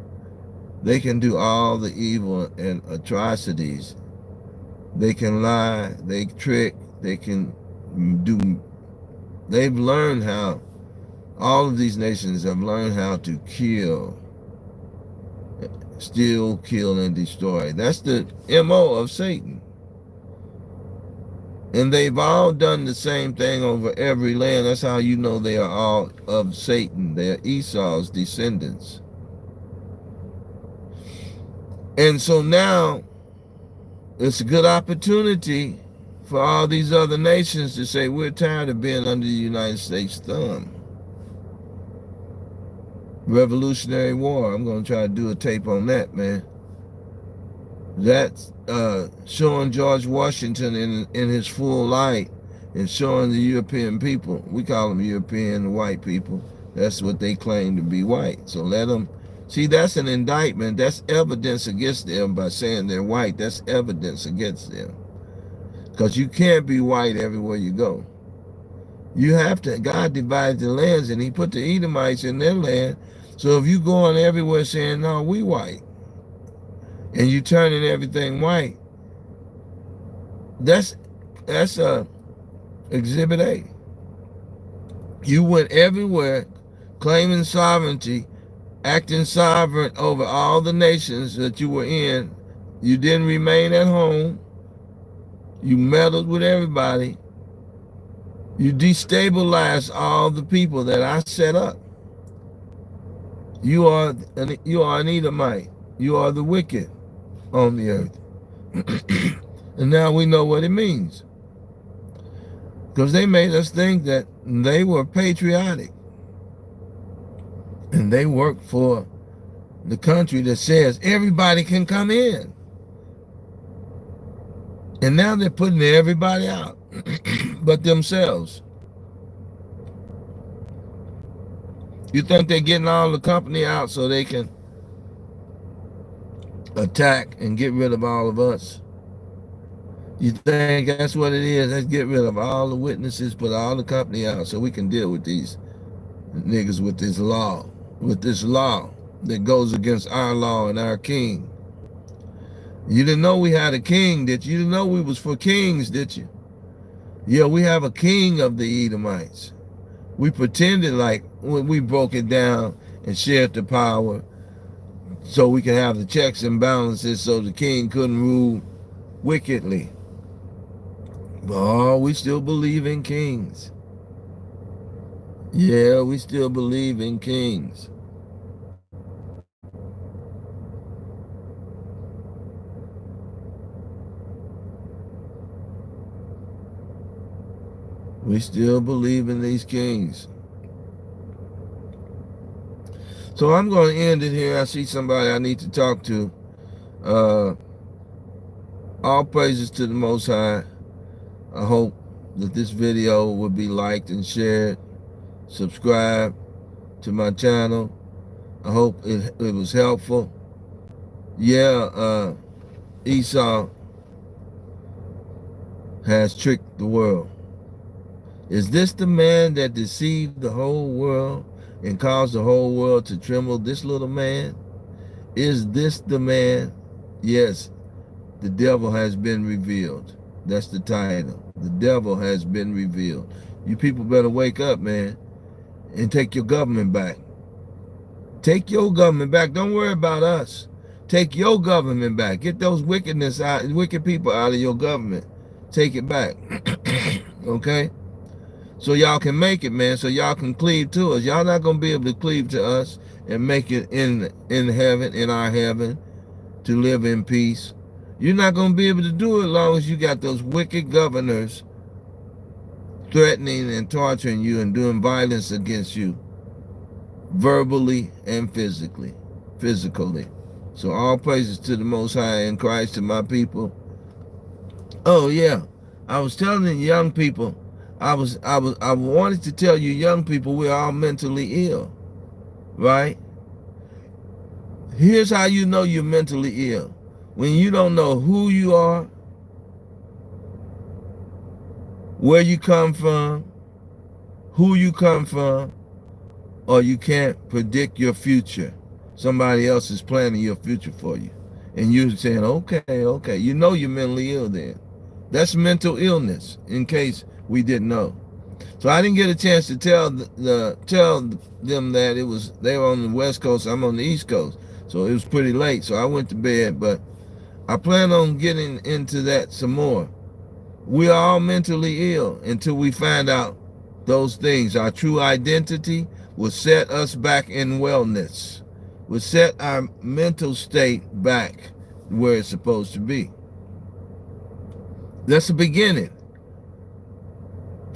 They can do all the evil and atrocities. They can lie, they trick, they can do, they've learned how All of these nations have learned how to kill, steal, kill, and destroy. That's the MO of Satan. And they've all done the same thing over every land. That's how you know they are all of Satan. They are Esau's descendants. And so now it's a good opportunity for all these other nations to say, we're tired of being under the United States thumb. Revolutionary War. I'm going to try to do a tape on that, man. That's showing George Washington in his full light and showing the European people. We call them European white people. That's what they claim to be white. So let them see. That's an indictment. That's evidence against them by saying they're white. That's evidence against them, because you can't be white everywhere you go. You have to. God divided the lands, and He put the Edomites in their land. So if you going everywhere saying, no, we white, and you turning everything white, that's Exhibit A. You went everywhere claiming sovereignty, acting sovereign over all the nations that you were in. You didn't remain at home. You meddled with everybody. You destabilized all the people that I set up. You are an Edomite. You are the wicked on the earth. And now we know what it means, because they made us think that they were patriotic and they worked for the country that says everybody can come in. And now they're putting everybody out but themselves. You think they're getting all the company out so they can attack and get rid of all of us? You think that's what it is? Let's get rid of all the witnesses, put all the company out so we can deal with these niggas with this law that goes against our law and our king. You didn't know we had a king, did you? You didn't know we was for kings, did you? Yeah, we have a king of the Edomites. We pretended like we broke it down and shared the power so we can have the checks and balances so the king couldn't rule wickedly. But we still believe in kings. Yeah, we still believe in kings. We still believe in these kings. So I'm going to end it here. I see somebody I need to talk to. All praises to the Most High. I hope that this video will be liked and shared. Subscribe to my channel. I hope it was helpful. Yeah, Esau has tricked the world. Is this the man that deceived the whole world and caused the whole world to tremble? This little man? Is this the man? Yes, the devil has been revealed. That's the title. The devil has been revealed. You people better wake up, man, and take your government back. Take your government back. Don't worry about us. Take your government back. Get those wicked people out of your government. Take it back. Okay? So y'all can make it, man. So y'all can cleave to us. Y'all not going to be able to cleave to us and make it in heaven, in our heaven, to live in peace. You're not going to be able to do it as long as you got those wicked governors threatening and torturing you and doing violence against you, verbally and physically. So all praises to the Most High in Christ, to my people. Oh yeah, I was telling the young people, I wanted to tell you young people, we're all mentally ill, right? Here's how you know you're mentally ill. When you don't know who you are, where you come from, who you come from, or you can't predict your future. Somebody else is planning your future for you. And you're saying, okay. You know you're mentally ill then. That's mental illness, in case we didn't know. So I didn't get a chance to tell them that they were on the West Coast, I'm on the East Coast. So it was pretty late. So I went to bed, but I plan on getting into that some more. We are all mentally ill until we find out those things. Our true identity will set us back in wellness, will set our mental state back where it's supposed to be. That's the beginning.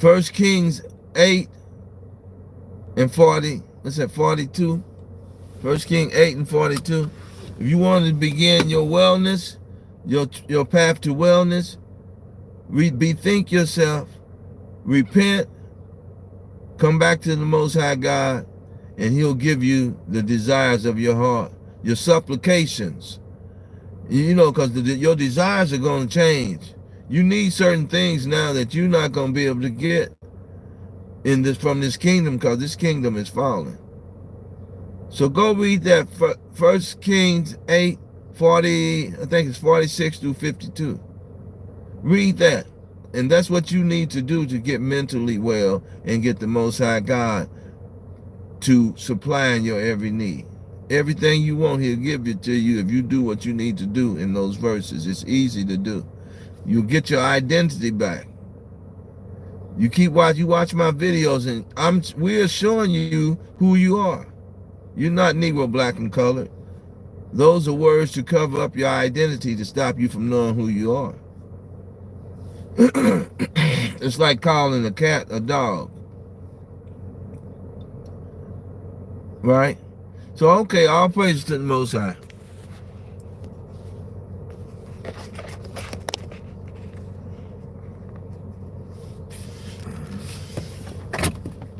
1 Kings 8 and 40, what's that, 42? 1 Kings 8 and 42. If you want to begin your wellness, your path to wellness, bethink yourself, repent, come back to the Most High God, and He'll give you the desires of your heart, your supplications. You know, because your desires are going to change. You need certain things now that you're not going to be able to get from this kingdom, because this kingdom is falling. So go read that 1 Kings 8, 40, I think it's 46 through 52. Read that. And that's what you need to do to get mentally well and get the Most High God to supplying your every need. Everything you want, He'll give it to you if you do what you need to do in those verses. It's easy to do. You'll get your identity back. You watch my videos, and we're showing you who you are. You're not Negro, black, and colored. Those are words to cover up your identity to stop you from knowing who you are. It's like calling a cat a dog. Right? So, okay, all praise to the Most High.